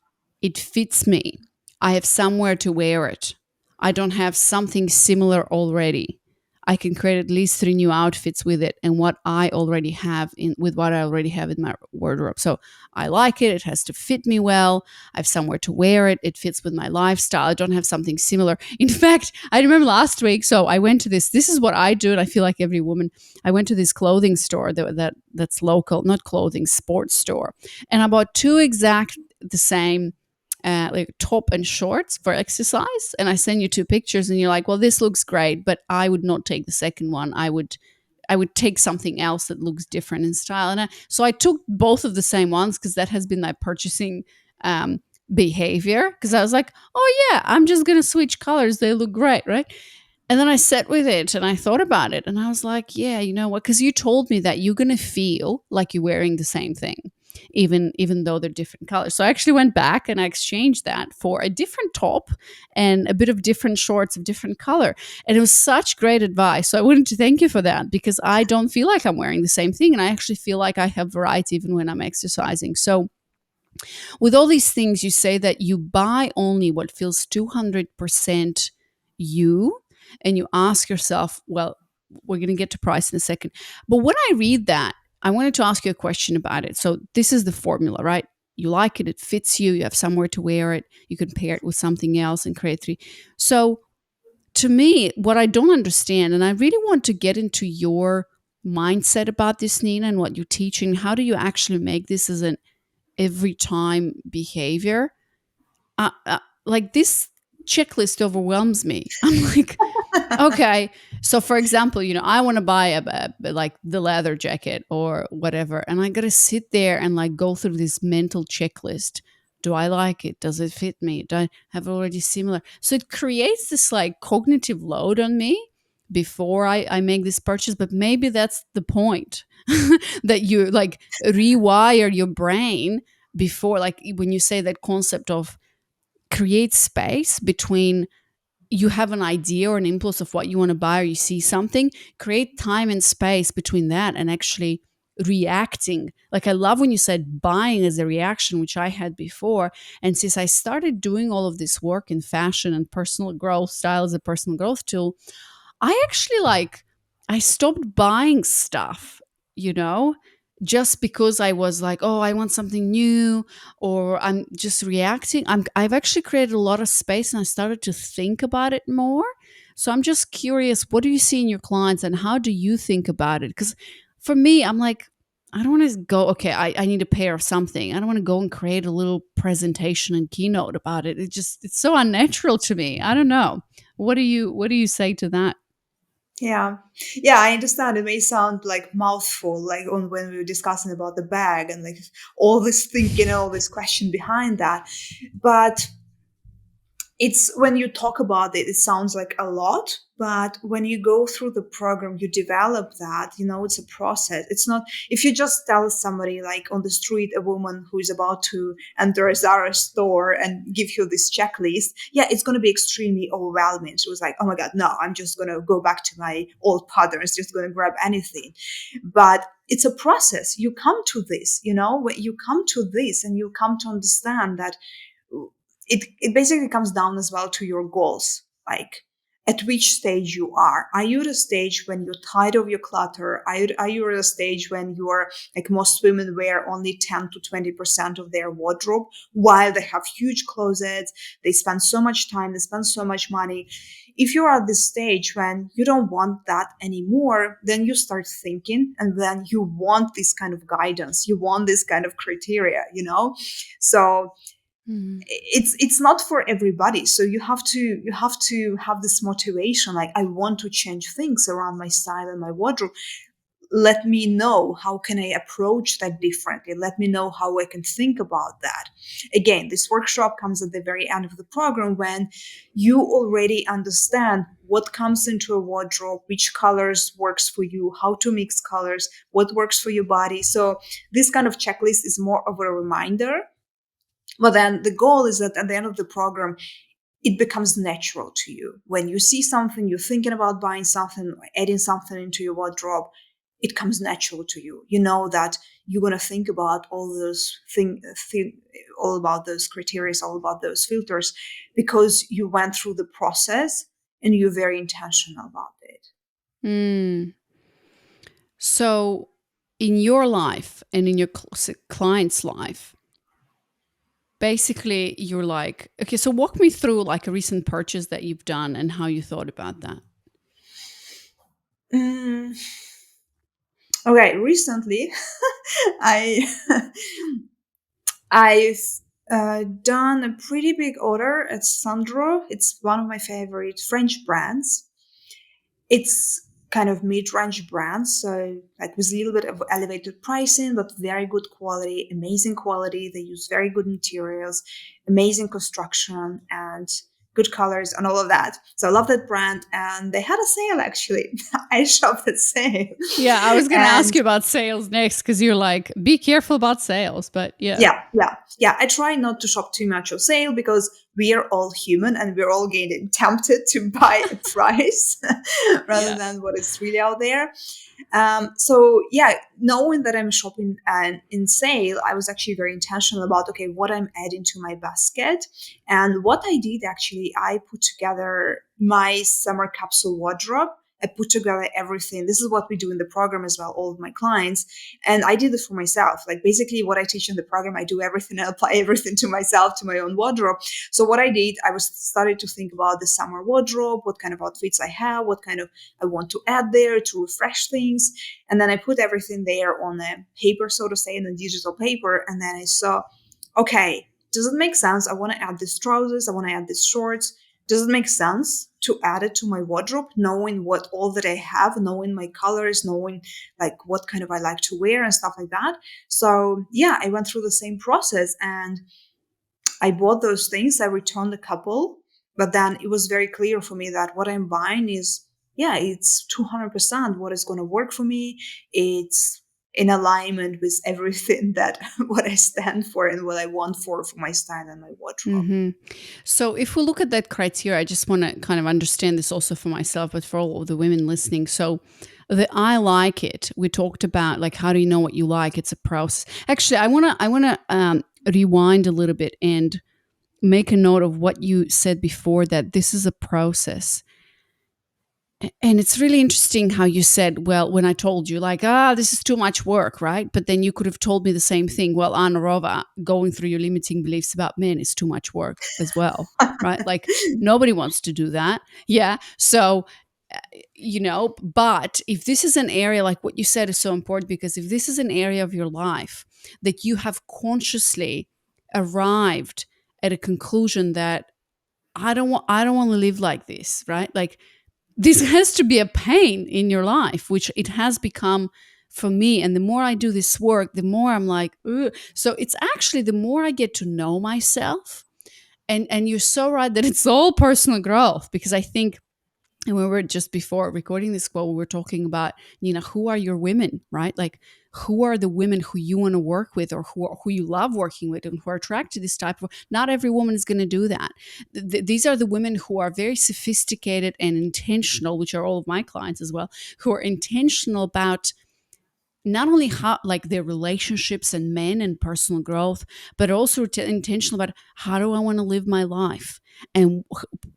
it fits me, I have somewhere to wear it. I don't have something similar already. I can create at least three new outfits with it and what I already have in with what I already have in my wardrobe. So I like it. It has to fit me well. I have somewhere to wear it. It fits with my lifestyle. I don't have something similar. In fact, I remember last week. So I went to this is what I do, and I feel like every woman. I went to this clothing store that's local, not clothing, sports store, and I bought two exact the same like top and shorts for exercise, and I send you two pictures and you're like, well, this looks great, but I would not take the second one. I would take something else that looks different in style. So I took both of the same ones because that has been my purchasing um, behavior, because I was like, oh yeah, I'm just gonna switch colors, they look great, right? And then I sat with it and I thought about it and I was like, yeah, you know what? Because you told me that you're going to feel like you're wearing the same thing, even though they're different colors. So I actually went back and I exchanged that for a different top and a bit of different shorts of different color. And it was such great advice. So I wanted to thank you for that, because I don't feel like I'm wearing the same thing. And I actually feel like I have variety even when I'm exercising. So with all these things, you say that you buy only what feels 200% you, and you ask yourself, well, we're going to get to price in a second. But when I read that, I wanted to ask you a question about it. So this is the formula, right? You like it, it fits you, you have somewhere to wear it, you can pair it with something else and create three. So to me, what I don't understand, and I really want to get into your mindset about this, Nina, and what you're teaching, how do you actually make this as an every time behavior? Like this checklist overwhelms me. I'm like, okay. So for example, I want to buy like the leather jacket or whatever, and I got to sit there and like go through this mental checklist. Do I like it? Does it fit me? Do I have already similar? So it creates this like cognitive load on me before I make this purchase. But maybe that's the point, that you like rewire your brain before, like when you say that concept of create space between, you have an idea or an impulse of what you want to buy, or you see something, create time and space between that and actually reacting. Like, I love when you said buying as a reaction, which I had before. And since I started doing all of this work in fashion and personal growth, style as a personal growth tool, I actually like, I stopped buying stuff, you know, just because I was like, oh, I want something new, or I'm just reacting. I've actually created a lot of space and I started to think about it more. So I'm just curious, what do you see in your clients and how do you think about it? Because for me, I'm like, I don't want to go, okay, I need a pair of something. I don't want to go and create a little presentation and keynote about it. It's so unnatural to me. I don't know. What do you say to that? Yeah. Yeah, I understand. It may sound like mouthful, like on when we were discussing about the bag and like all this thinking, all this question behind that. But it's when you talk about it, it sounds like a lot, but when you go through the program, you develop that, it's a process. It's not, if you just tell somebody like on the street, a woman who is about to enter a Zara store and give you this checklist, yeah, it's going to be extremely overwhelming. She was like, oh my God, no, I'm just going to go back to my old patterns, just going to grab anything. But it's a process. You come to this, when you come to this and you come to understand that it basically comes down as well to your goals, like at which stage you are. Are you at a stage when you're tired of your clutter? Are you at a stage when you're like, most women wear only 10 to 20% of their wardrobe while they have huge closets, they spend so much time, they spend so much money? If you're at this stage when you don't want that anymore, then you start thinking, and then you want this kind of guidance, you want this kind of criteria. So Mhm. it's not for everybody. So you have to have this motivation, like, I want to change things around my style and my wardrobe. Let me know, how can I approach that differently? Let me know how I can think about that. Again, this workshop comes at the very end of the program, when you already understand what comes into a wardrobe, which colors works for you, how to mix colors, what works for your body. So this kind of checklist is more of a reminder. But then the goal is that at the end of the program, it becomes natural to you. When you see something, you're thinking about buying something, or adding something into your wardrobe, it comes natural to you. You know that you're going to think about all those all about those criteria, all about those filters, because you went through the process and you're very intentional about it. Mm. So, in your life and in your client's life, basically you're like, okay, so walk me through like a recent purchase that you've done and how you thought about that. Mm, okay, recently I I've done a pretty big order at Sandro. It's one of my favorite French brands. It's kind of mid-range brand, so like with a little bit of elevated pricing, but very good quality, amazing quality. They use very good materials, amazing construction, and good colors and all of that. So I love that brand, and they had a sale actually. I shopped at sale, Yeah, I was going to ask and you about sales next because you're like, be careful about sales, but yeah. yeah. I try not to shop too much on sale because we are all human and we're all getting tempted to buy a price rather Yeah. than what is really out there. So yeah, knowing that I'm shopping in sale, I was actually very intentional about, okay, what I'm adding to my basket. And what I did actually, I put together my summer capsule wardrobe. I put together everything. This is what we do in the program as well, all of my clients. And I did it for myself. Like basically what I teach in the program, I do everything and apply everything to myself, to my own wardrobe. So what I did, I was started to think about the summer wardrobe, what kind of outfits I have, what kind of I want to add there to refresh things. And then I put everything there on a paper, so to say, in a digital paper. And then I saw, okay, does it make sense? I want to add these trousers. I want to add these shorts. Does it make sense to add it to my wardrobe, knowing what all that I have, knowing my colors, knowing like what kind of I like to wear and stuff like that? So yeah, I went through the same process and I bought those things. I returned a couple, but then it was very clear for me that what I'm buying is, yeah, it's 200% what is going to work for me. It's in alignment with everything that what I stand for and what I want for my style and my wardrobe. Hmm. So, if we look at that criteria, I just want to kind of understand this also for myself, but for all of the women listening. So, the I like it. We talked about like how do you know what you like? It's a process. Actually, I want to rewind a little bit and make a note of what you said before that this is a process. And it's really interesting how you said, well, when I told you, like, this is too much work, right? But then you could have told me the same thing. Well, Anna Rova, going through your limiting beliefs about men is too much work as well, right? Like, nobody wants to do that. Yeah. So, uh, but if this is an area, like what you said is so important, because if this is an area of your life that you have consciously arrived at a conclusion that I don't want to live like this, right? Like, this has to be a pain in your life, which it has become for me. And the more I do this work, the more I'm like, ugh. So it's actually the more I get to know myself. And you're so right that it's all personal growth, because I think, and we were just before recording this call, we were talking about, who are your women, right? Like, who are the women who you want to work with, or who you love working with, and who are attracted to this type of. Not every woman is going to do that. These are the women who are very sophisticated and intentional, which are all of my clients as well, who are intentional about not only how like their relationships and men and personal growth, but also intentional about how do I want to live my life, and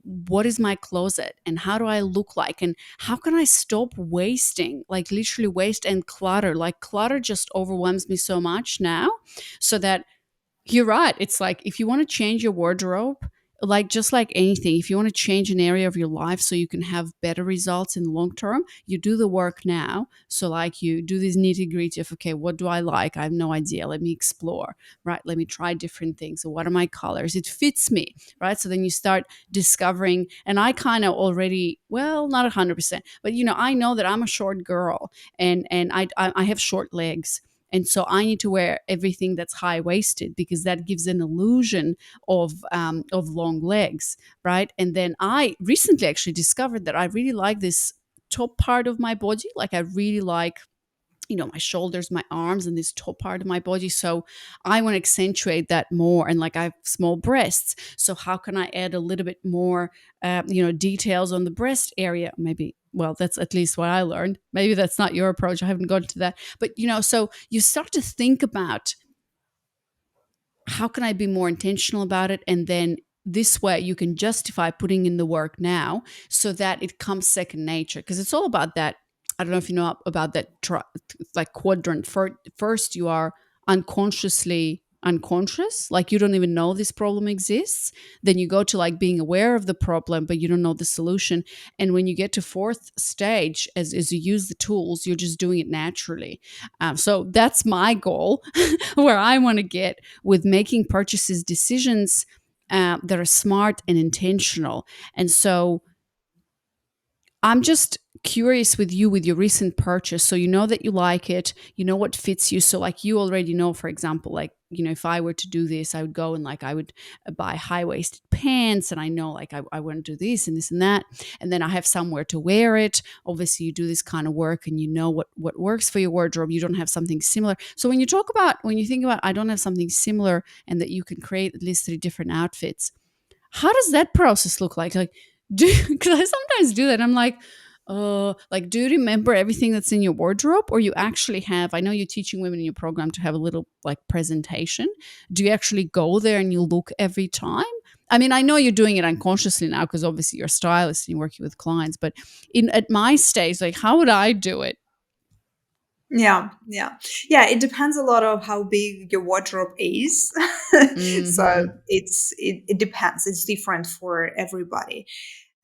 what is my closet, and how do I look like, and how can I stop wasting, like literally waste and clutter. Like, clutter just overwhelms me so much now, so that you're right. It's like if you want to change your wardrobe, like just like anything, if you want to change an area of your life so you can have better results in the long term, you do the work now. So, like, you do this nitty gritty of, okay, what do I like? I have no idea. Let me explore, right? Let me try different things. So, what are my colors? It fits me, right? So then you start discovering, and I kind of already, well, not 100%, but I know that I'm a short girl, and I have short legs. And so I need to wear everything that's high waisted, because that gives an illusion of long legs, right? And then I recently actually discovered that I really like this top part of my body. Like, I really like my shoulders, my arms, and this top part of my body. So I want to accentuate that more. And like I have small breasts. So how can I add a little bit more, details on the breast area? Maybe, well, that's at least what I learned. Maybe that's not your approach. I haven't gone to that. But, so you start to think about how can I be more intentional about it? And then this way you can justify putting in the work now so that it comes second nature. Because it's all about that. I don't know if you know about that like quadrant. First, you are unconsciously unconscious, like you don't even know this problem exists. Then you go to like being aware of the problem, but you don't know the solution. And when you get to fourth stage, as you use the tools, you're just doing it naturally. So that's my goal, where I want to get with making purchases decisions that are smart and intentional. And so I'm just curious with you with your recent purchase. So you know that you like it, you know what fits you. So like you already know, for example, like, if I were to do this, I would go and like I would buy high-waisted pants, and I know like I want to do this and this and that. And then I have somewhere to wear it. Obviously you do this kind of work and you know what works for your wardrobe. You don't have something similar. So when you think about I don't have something similar and that you can create at least three different outfits, how does that process look like? Like, do because I sometimes do that. I'm like, do you remember everything that's in your wardrobe, or you actually have? I know you're teaching women in your program to have a little like presentation. Do you actually go there and you look every time? I mean, I know you're doing it unconsciously now because obviously you're a stylist and you're working with clients. But in at my stage, like, how would I do it? Yeah, yeah. Yeah, it depends a lot of how big your wardrobe is. So Mm-hmm. it depends. It's different for everybody.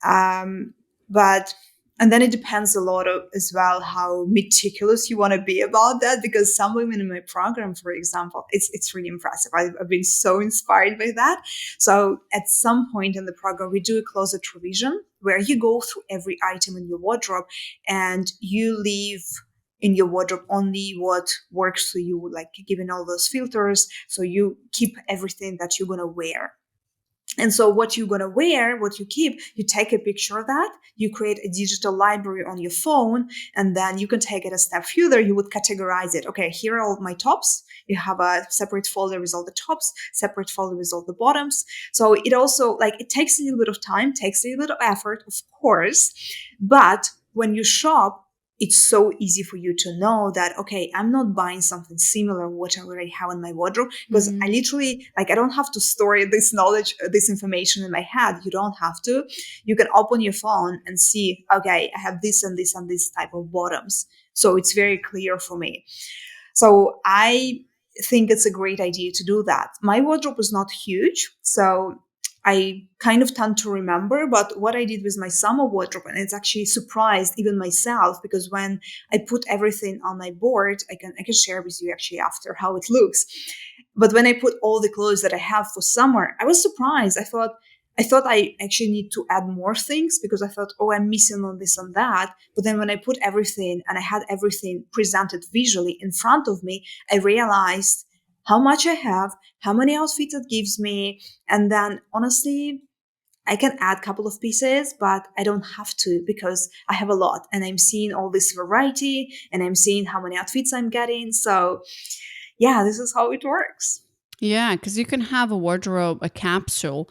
Um, but and then it depends a lot of as well how meticulous you want to be about that, because some women in my program, for example, it's really impressive. I've been so inspired by that. So at some point in the program we do a closet revision where you go through every item in your wardrobe and you leave in your wardrobe only what works for you, like given all those filters. So you keep everything that you're going to wear. And so what you're going to wear, what you keep, you take a picture of that, you create a digital library on your phone, and then you can take it a step further. You would categorize it. Okay, here are all my tops. You have a separate folder with all the tops, separate folder with all the bottoms. So it also, like, it takes a little bit of time, takes a little bit of effort, of course. But when you shop, it's so easy for you to know that, okay, I'm not buying something similar to what I already have in my wardrobe, because I Mm-hmm. literally, like, I don't have to store this knowledge, this information in my head. You don't have to. You can open your phone and see, okay, I have this and this and this type of bottoms. So it's very clear for me. So I think it's a great idea to do that. My wardrobe is not huge, so I kind of tend to remember, but what I did with my summer wardrobe, and it's actually surprised even myself, because when I put everything on my board, I can share with you actually after how it looks. But when I put all the clothes that I have for summer, I was surprised. I thought I actually need to add more things, because I thought, oh, I'm missing on this and that. But then when I put everything and I had everything presented visually in front of me, I realized how much I have, how many outfits it gives me. And then honestly, I can add a couple of pieces, but I don't have to, because I have a lot and I'm seeing all this variety and I'm seeing how many outfits I'm getting. So yeah, this is how it works. Yeah, because you can have a wardrobe, a capsule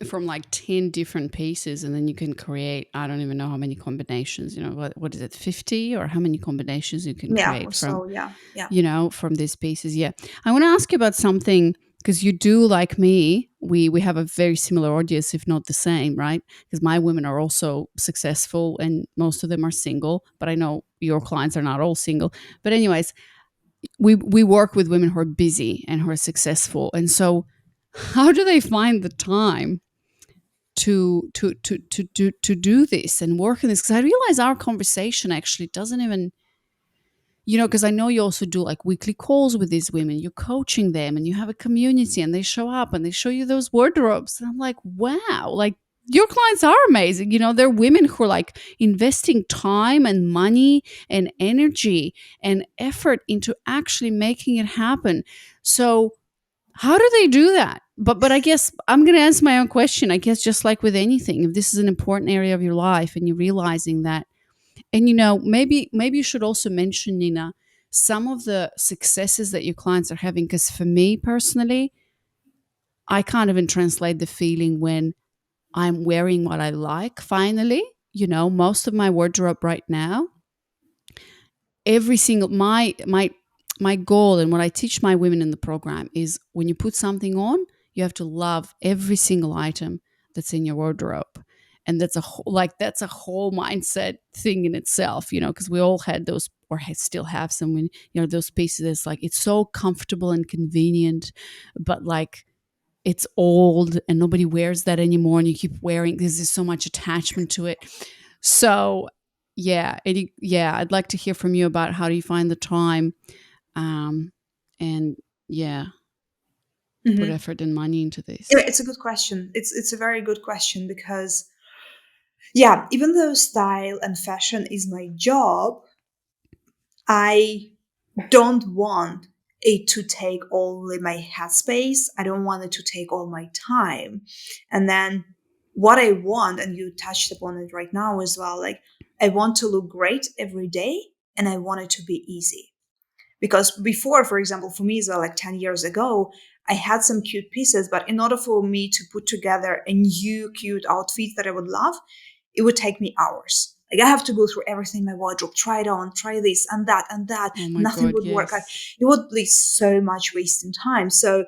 from like 10 different pieces, and then you can create, I don't even know how many combinations, what is it, 50, or how many combinations you can Yeah. create from, So yeah, yeah. from these pieces. Yeah. I want to ask you about something, because you do, like me, we have a very similar audience, if not the same, right? Because my women are also successful and most of them are single, but I know your clients are not all single. But anyways, we work with women who are busy and who are successful. And so how do they find the time to do this and work on this? Because I realize our conversation actually doesn't even, because I know you also do like weekly calls with these women, you're coaching them and you have a community and they show up and they show you those wardrobes, and I'm like, wow, like your clients are amazing. They're women who are like investing time and money and energy and effort into actually making it happen. So how do they do that? But I guess I'm going to answer my own question. I guess just like with anything, if this is an important area of your life and you're realizing that And maybe you should also mention, Nina, some of the successes that your clients are having. Because for me personally, I can't even translate the feeling when I'm wearing what I like finally. Most of my wardrobe right now, every single my goal and what I teach my women in the program is when you put something on, you have to love every single item that's in your wardrobe. And that's a whole mindset thing in itself, because we all had those, or still have some, when those pieces that's like it's so comfortable and convenient, but like it's old and nobody wears that anymore, and you keep wearing, there's so much attachment to it. So yeah, yeah, I'd like to hear from you about how do you find the time, um, and yeah, put Hmm. effort and money into Yeah, this. it's a good question. It's a very good question because yeah, even though style and fashion is my job, I don't want it to take all my headspace. I don't want it to take all my time. And then what I want, and you touched upon it right now as well, like I want to look great every day and I want it to be easy. Because before, for example, for me as well, like 10 years ago, I had some cute pieces, but in order for me to put together a new cute outfit that I would love, it would take me hours. Like I have to go through everything in my wardrobe, try it on, try this and that and that. Oh my Nothing god, would work. Like, yes. it would be so much wasting time. So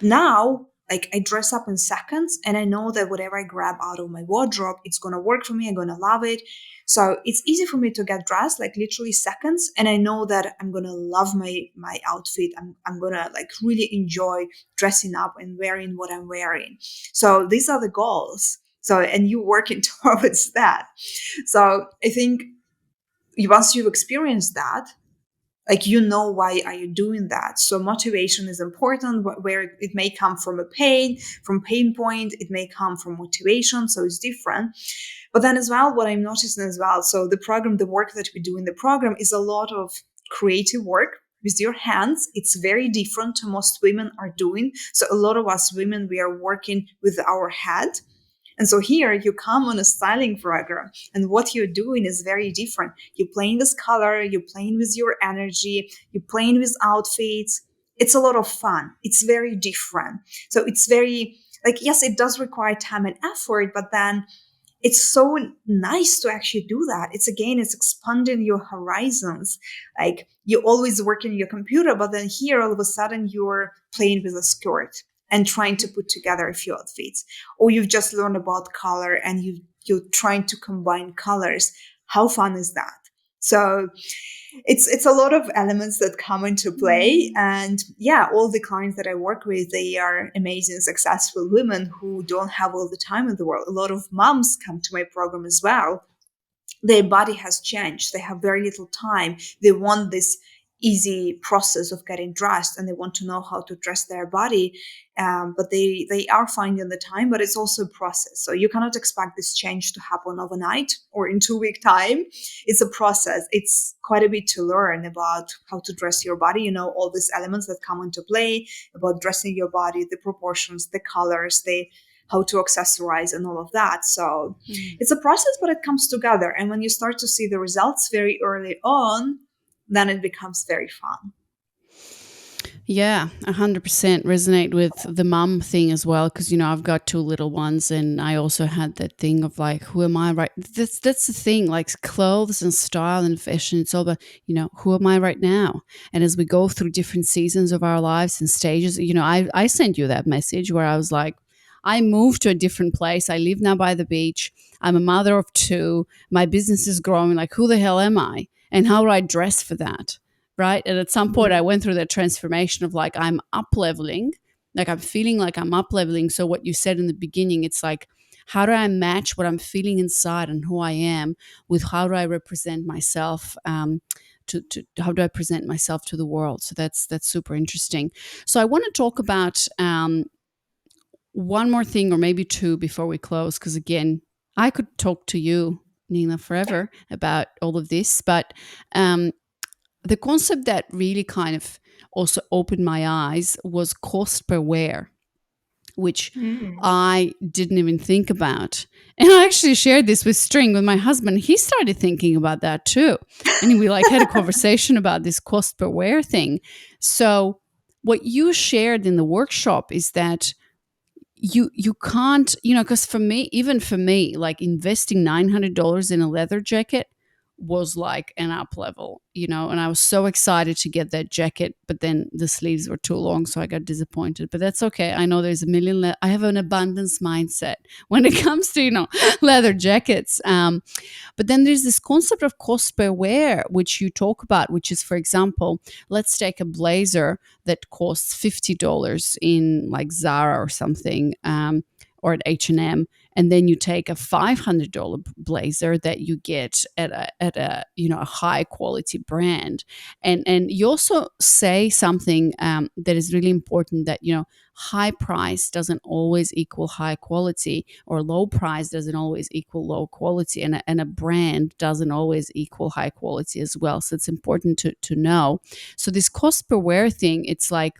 now, like I dress up in seconds and I know that whatever I grab out of my wardrobe, it's gonna work for me. I'm gonna love it. So it's easy for me to get dressed, like literally seconds, and I know that I'm gonna love my outfit. I'm gonna like really enjoy dressing up and wearing what I'm wearing. So these are the goals. So and you working towards that. So I think once you've experienced that, like you know why are you doing that. So motivation is important, where it may come from pain point, it may come from motivation, so it's different. But then as well, what I'm noticing as well, so the work that we do in the program is a lot of creative work with your hands. It's very different to most women are doing. So a lot of us women, we are working with our head. And so here you come on a styling program, and what you're doing is very different. You're playing with color, you're playing with your energy, you're playing with outfits. It's a lot of fun. It's very different. So it's very, like, yes, it does require time and effort, but then it's so nice to actually do that. It's again, it's expanding your horizons. Like you always work in your computer, but then here all of a sudden you're playing with a skirt and trying to put together a few outfits, or you've just learned about color and you're trying to combine colors. How fun is that? So it's a lot of elements that come into play. And yeah, all the clients that I work with, they are amazing successful women who don't have all the time in the world. A lot of moms come to my program as well. Their body has changed. They have very little time. They want this easy process of getting dressed, and they want to know how to dress their body. But they are finding the time, but it's also a process. So you cannot expect this change to happen overnight or in 2 week time. It's a process. It's quite a bit to learn about how to dress your body. All these elements that come into play about dressing your body, the proportions, the colors, the how to accessorize and all of that. So Mm. it's a process, but it comes together. And when you start to see the results very early on, then it becomes very fun. Yeah, 100% resonate with the mum thing as well, because I've got two little ones, and I also had that thing of like, who am I right? That's the thing, like clothes and style and fashion. It's all about who am I right now? And as we go through different seasons of our lives and stages, I sent you that message where I was like, I moved to a different place. I live now by the beach. I'm a mother of two. My business is growing. Like, who the hell am I? And how do I dress for that? Right. And at some point, I Mhm. went through that transformation of like, I'm up leveling, like, I'm feeling like I'm up leveling. So, what you said in the beginning, it's like, how do I match what I'm feeling inside and who I am with how do I represent myself? To how do I present myself to the world? So that's super interesting. So I want to talk about one more thing, or maybe two, before we close, because again, I could talk to you, Nina, forever about all of this, but um, the concept that really kind of also opened my eyes was cost per wear. which Mm. I didn't even think about. And I actually shared this with String, with my husband. He started thinking about that too. And we like had a conversation about this cost per wear thing. So what you shared in the workshop is that you can't, because for me, even for me, like investing $900 in a leather jacket was like an up level, and I was so excited to get that jacket, but then the sleeves were too long, so I got disappointed. But that's okay. I know there's a million I have an abundance mindset when it comes to leather jackets. But then there's this concept of cost per wear, which you talk about, which is, for example, let's take a blazer that costs $50 in like Zara or something, or at H&M, and then you take a $500 blazer that you get at a a high quality brand, and you also say something that is really important, that high price doesn't always equal high quality, or low price doesn't always equal low quality, and a brand doesn't always equal high quality as well. So it's important to know. So this cost per wear thing, it's like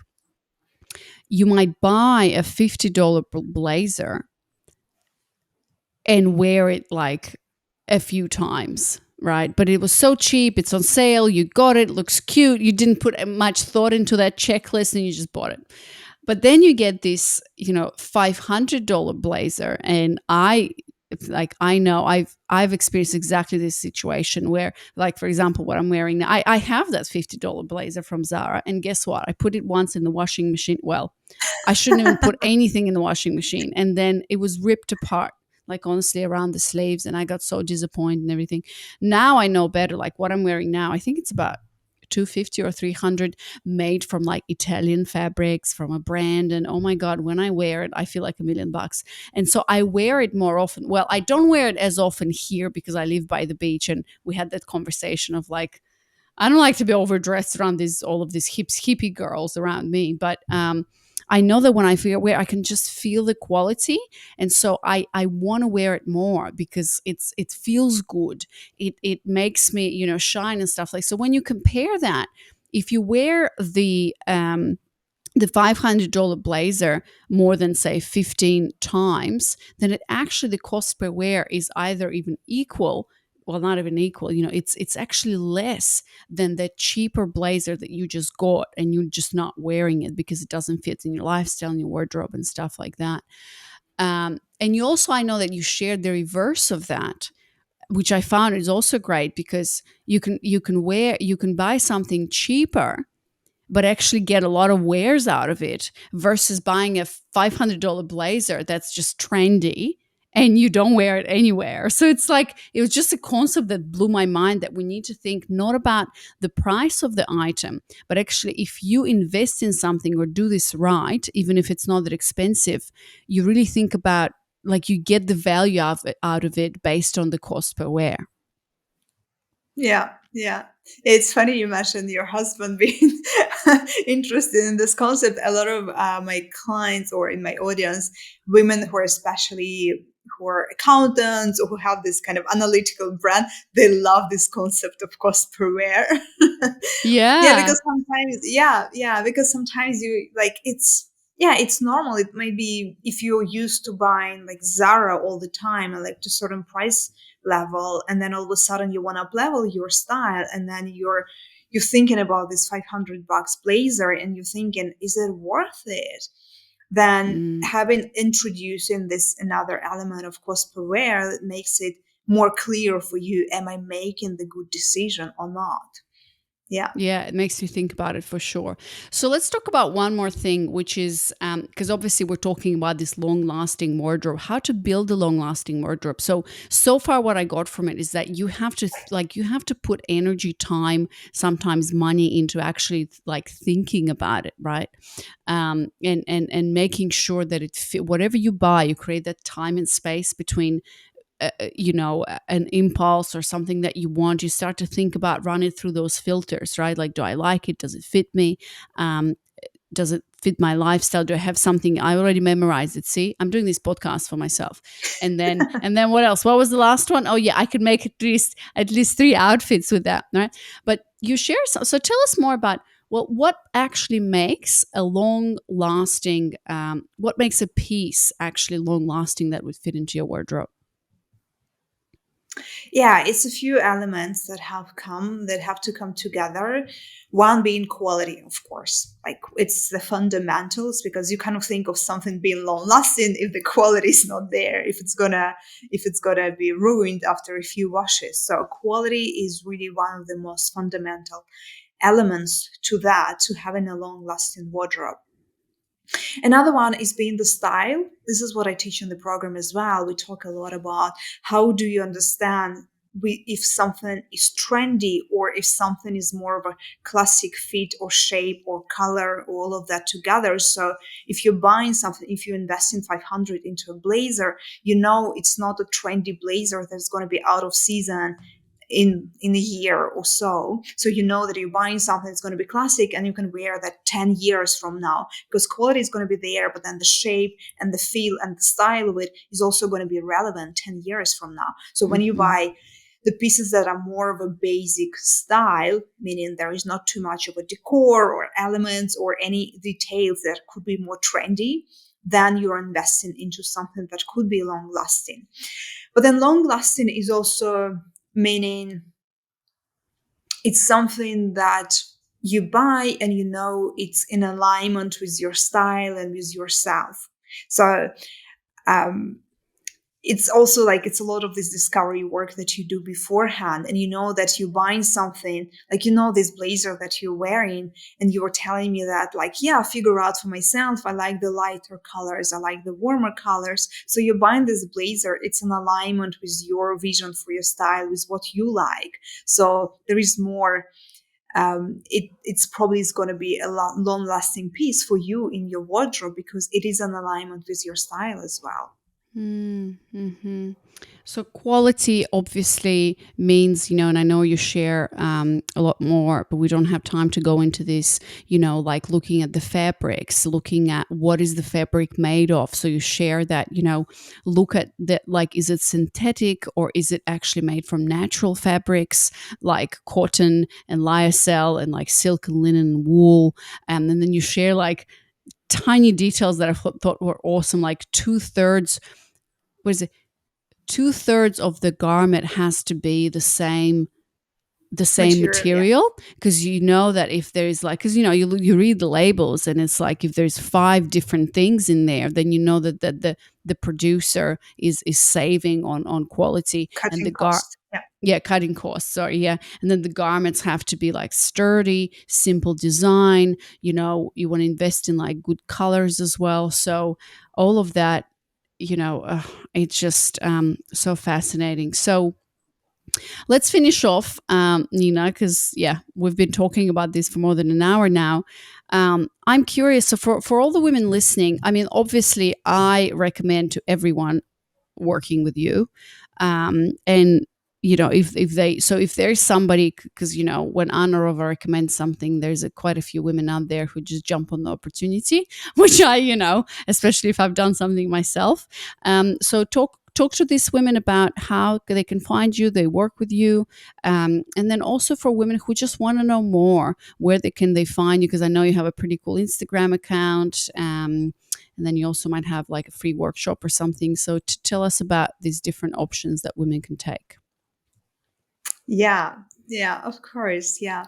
you might buy a $50 blazer and wear it like a few times, right? But it was so cheap, it's on sale, you got it, looks cute, you didn't put much thought into that checklist, and you just bought it. But then you get this, $500 blazer, and I know I've experienced exactly this situation where, like, for example, what I'm wearing now, I have that $50 blazer from Zara, and guess what? I put it once in the washing machine. Well, I shouldn't even put anything in the washing machine, and then it was ripped apart, like, honestly, around the sleeves, and I got so disappointed and everything. Now I know better. Like, what I'm wearing now, I think it's about 250 or 300, made from like Italian fabrics from a brand, and oh my god, when I wear it I feel like $1,000,000. And so I wear it more often. Well, I don't wear it as often here because I live by the beach, and we had that conversation of like, I don't like to be overdressed around all of these hippie girls around me, but I know that when I wear, I can just feel the quality, and so I want to wear it more because it feels good. It makes me shine and stuff like. So when you compare that, if you wear the $500 blazer more than, say, 15 times, then it actually, the cost per wear is either even equal, well, not even equal, it's actually less than the cheaper blazer that you just got and you're just not wearing it because it doesn't fit in your lifestyle and your wardrobe and stuff like that. And you also, I know that you shared the reverse of that, which I found is also great, because you can buy something cheaper but actually get a lot of wears out of it, versus buying a $500 blazer that's just trendy and you don't wear it anywhere. So it's like, it was just a concept that blew my mind, that we need to think not about the price of the item, but actually, if you invest in something or do this right, even if it's not that expensive, you really think about, like, you get the value out of it based on the cost per wear. Yeah, yeah. It's funny you mentioned your husband being interested in this concept. A lot of my clients, or in my audience, women who are especially, who are accountants or who have this kind of analytical brand, they love this concept of cost per wear. Yeah, Yeah. because sometimes, because sometimes you like, it's normal. It might be if you're used to buying like Zara all the time and like to certain price level, and then all of a sudden you want to up level your style, and then you're thinking about this $500 blazer, and you're thinking, is it worth it? Then Mm. having introducing this another element of cost per wear, that makes it more clear for you, am I making the good decision or not? Yeah. Yeah, it makes you think about it for sure. So let's talk about one more thing, which is, because obviously we're talking about this long-lasting wardrobe, how to build a long-lasting wardrobe. So far, what I got from it is that you have to put energy, time, sometimes money into actually like thinking about it, right? And making sure that whatever you buy, you create that time and space between an impulse or something that you want. You start to think about, run it through those filters, right? Like, do I like it? Does it fit me? um, does it fit my lifestyle? Do I have something I already memorized it? See, I'm doing this podcast for myself. And then what else? What was the last one? Oh yeah, I could make at least 3 outfits with that, right? But you share, so tell us more about Well, what actually makes a long lasting, what makes a piece actually long lasting that would fit into your wardrobe? Yeah, it's a few elements that have to come together. One being quality, of course. Like it's the fundamentals because you kind of think of something being long lasting if the quality is not there, if it's gonna be ruined after a few washes. So quality is really one of the most fundamental elements to that, to having a long lasting wardrobe. Another one is being the style. This is what I teach in the program as well. We talk a lot about how do you understand if something is trendy or if something is more of a classic fit or shape or color, all of that together. So if you're buying something, if you invest in 500 into a blazer, you know it's not a trendy blazer that's going to be out of season in a year or so. So you know that you're buying something that's going to be classic and you can wear that 10 years from now, because quality is going to be there, but then the shape and the feel and the style of it is also going to be relevant 10 years from now. So when you Hmm. buy the pieces that are more of a basic style, meaning there is not too much of a decor or elements or any details that could be more trendy, then you're investing into something that could be long lasting. But then long lasting is also meaning it's something that you buy and you know it's in alignment with your style and with yourself. So um, it's also like it's a lot of this discovery work that you do beforehand, and you know that you're buying something like, you know, this blazer that you're wearing, and you were telling me that, like, yeah, figure out for myself, I like the lighter colors, I like the warmer colors. So you're buying this blazer, it's an alignment with your vision for your style, with what you like. So there is more, it's probably is going to be a long lasting piece for you in your wardrobe because it is an alignment with your style as well. Mm-hmm. So quality obviously means, and I know you share a lot more, but we don't have time to go into this, like looking at the fabrics, looking at what is the fabric made of. So you share that, look at that, like, is it synthetic or is it actually made from natural fabrics like cotton and lyocell and like silk and linen and wool. And then you share like tiny details that I thought were awesome, like what is it? 2/3 of the garment has to be the same Material, yeah. material, because you know that if there's like, because you read the labels and it's like if there's five different things in there, then you know that the producer is saving on quality. And Cutting cost. Yeah. yeah, cutting costs, sorry, yeah. And then the garments have to be like sturdy, simple design. You want to invest in like good colors as well. So all of that, it's just so fascinating. So let's finish off, Nina, because yeah, we've been talking about this for more than an hour now. I'm curious. So for all the women listening, I mean, obviously, I recommend to everyone working with you, and if there's somebody, because when Anarova recommends something, there's quite a few women out there who just jump on the opportunity, which I, especially if I've done something myself. So talk to these women about how they can find you, they work with you, and then also for women who just want to know more, where they find you, because I know you have a pretty cool Instagram account, and then you also might have like a free workshop or something. So tell us about these different options that women can take. Yeah. Yeah, of course. Yeah.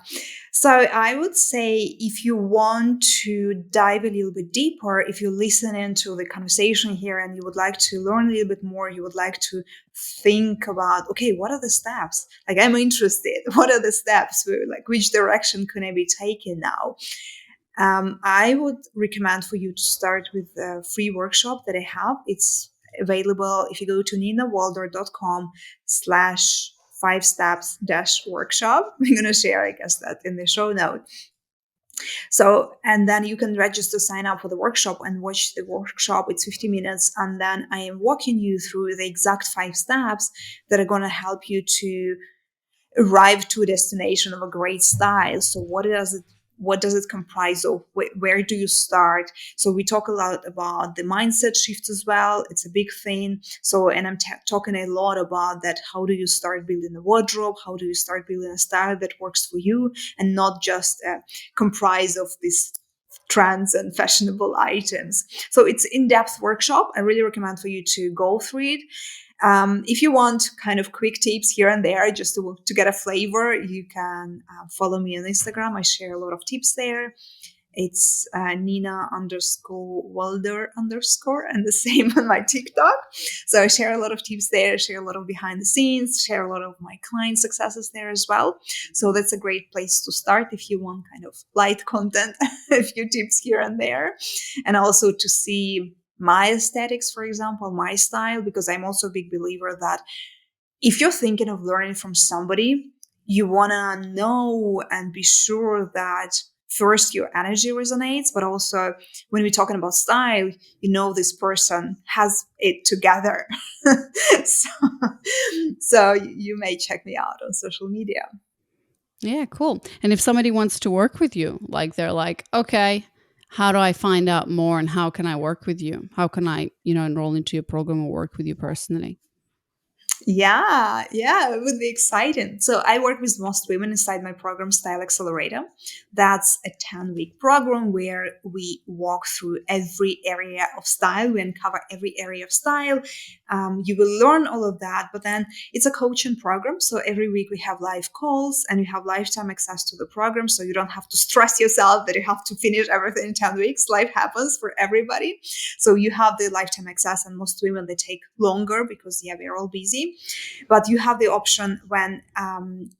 So I would say if you want to dive a little bit deeper, if you listen into the conversation here and you would like to learn a little bit more, you would like to think about, okay, what are the steps? Like, I'm interested. What are the steps? Like, which direction can I be taking now? I would recommend for you to start with a free workshop that I have. It's available if you go to ninawalder.com/five steps dash workshop. I'm going to share, I guess, that in the show note. So, and then you can register, sign up for the workshop and watch the workshop. It's 50 minutes. And then I am walking you through the exact 5 steps that are going to help you to arrive to a destination of a great style. So what does it what does it comprise of? Where do you start? So we talk a lot about the mindset shift as well. It's a big thing. So, and I'm talking a lot about that. How do you start building a wardrobe? How do you start building a style that works for you and not just comprise of these trends and fashionable items? So it's in-depth workshop. I really recommend for you to go through it. If you want kind of quick tips here and there just to get a flavor, you can follow me on Instagram. I share a lot of tips there. It's Nina underscore Walder underscore, and the same on my TikTok. So I share a lot of tips there, share a lot of behind the scenes, share a lot of my client successes there as well. So that's a great place to start if you want kind of light content, a few tips here and there, and also to see my aesthetics, for example, my style, because I'm also a big believer that if you're thinking of learning from somebody, you want to know and be sure that first your energy resonates, but also when we're talking about style, this person has it together. so, so you may check me out on social media. Yeah, cool. And if somebody wants to work with you, like they're like, okay, how do I find out more and how can I work with you? How can I, enroll into your program or work with you personally? Yeah, it would be exciting. So I work with most women inside my program, Style Accelerator. That's a 10-week program where we walk through every area of style. We uncover every area of style. You will learn all of that, but then it's a coaching program. So every week we have live calls and you have lifetime access to the program. So you don't have to stress yourself that you have to finish everything in 10 weeks. Life happens for everybody. So you have the lifetime access, and most women, they take longer because, yeah, we're all busy. But you have the option when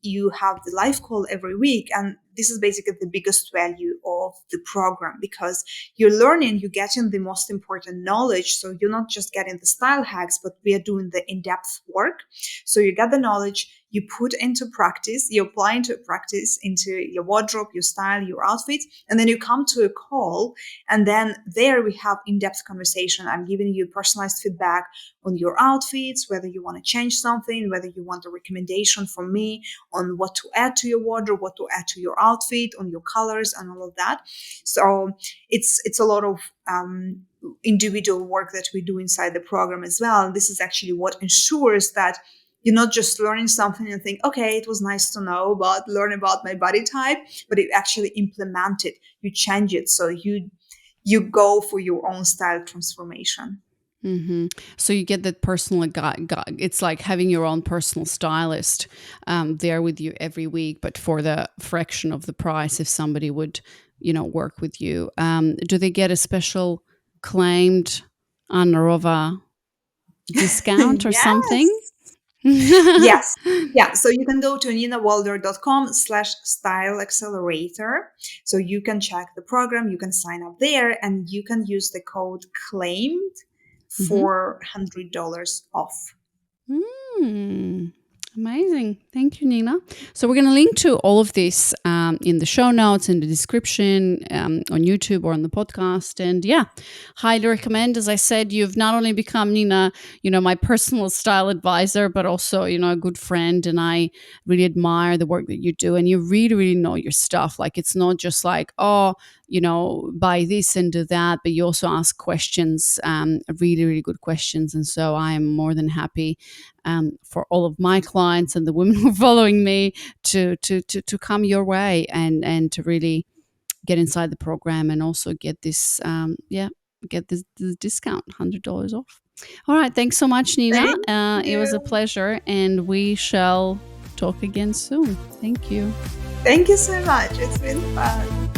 you have the live call every week. And this is basically the biggest value of the program, because you're learning, you're getting the most important knowledge. So you're not just getting the style hacks, but we are doing the in-depth work. So you get the knowledge, you put into practice, you apply into practice into your wardrobe, your style, your outfit, and then you come to a call. And then there we have in-depth conversation. I'm giving you personalized feedback on your outfits, whether you want to change something, whether you want a recommendation from me on what to add to your wardrobe, what to add to your outfit, on your colors and all of that. So it's a lot of individual work that we do inside the program as well. And this is actually what ensures that you're not just learning something and think, okay, it was nice to know about, learn about my body type, but you actually implement it, you change it. So you go for your own style transformation. So you get that personal guide. It's like having your own personal stylist there with you every week, but for the fraction of the price if somebody would, work with you. Do they get a special claimed Anarova discount or something? Yes. Yes. Yeah. So you can go to ninawalder.com/style accelerator. So you can check the program, you can sign up there, and you can use the code claimed Mhm. for $100 off. Mm, amazing. Thank you, Nina. So, we're going to link to all of this in the show notes, in the description, on YouTube or on the podcast. And yeah, highly recommend. As I said, you've not only become, Nina, my personal style advisor, but also, a good friend. And I really admire the work that you do. And you really, really know your stuff. Like, it's not just like, oh, buy this and do that, but you also ask questions, really, really good questions. And so I am more than happy for all of my clients and the women who are following me to come your way and to really get inside the program and also get this, get this discount, $100 off. All right. Thanks so much, Nina. Thank It was a you. pleasure, and we shall talk again soon. Thank you. Thank you so much. It's been fun.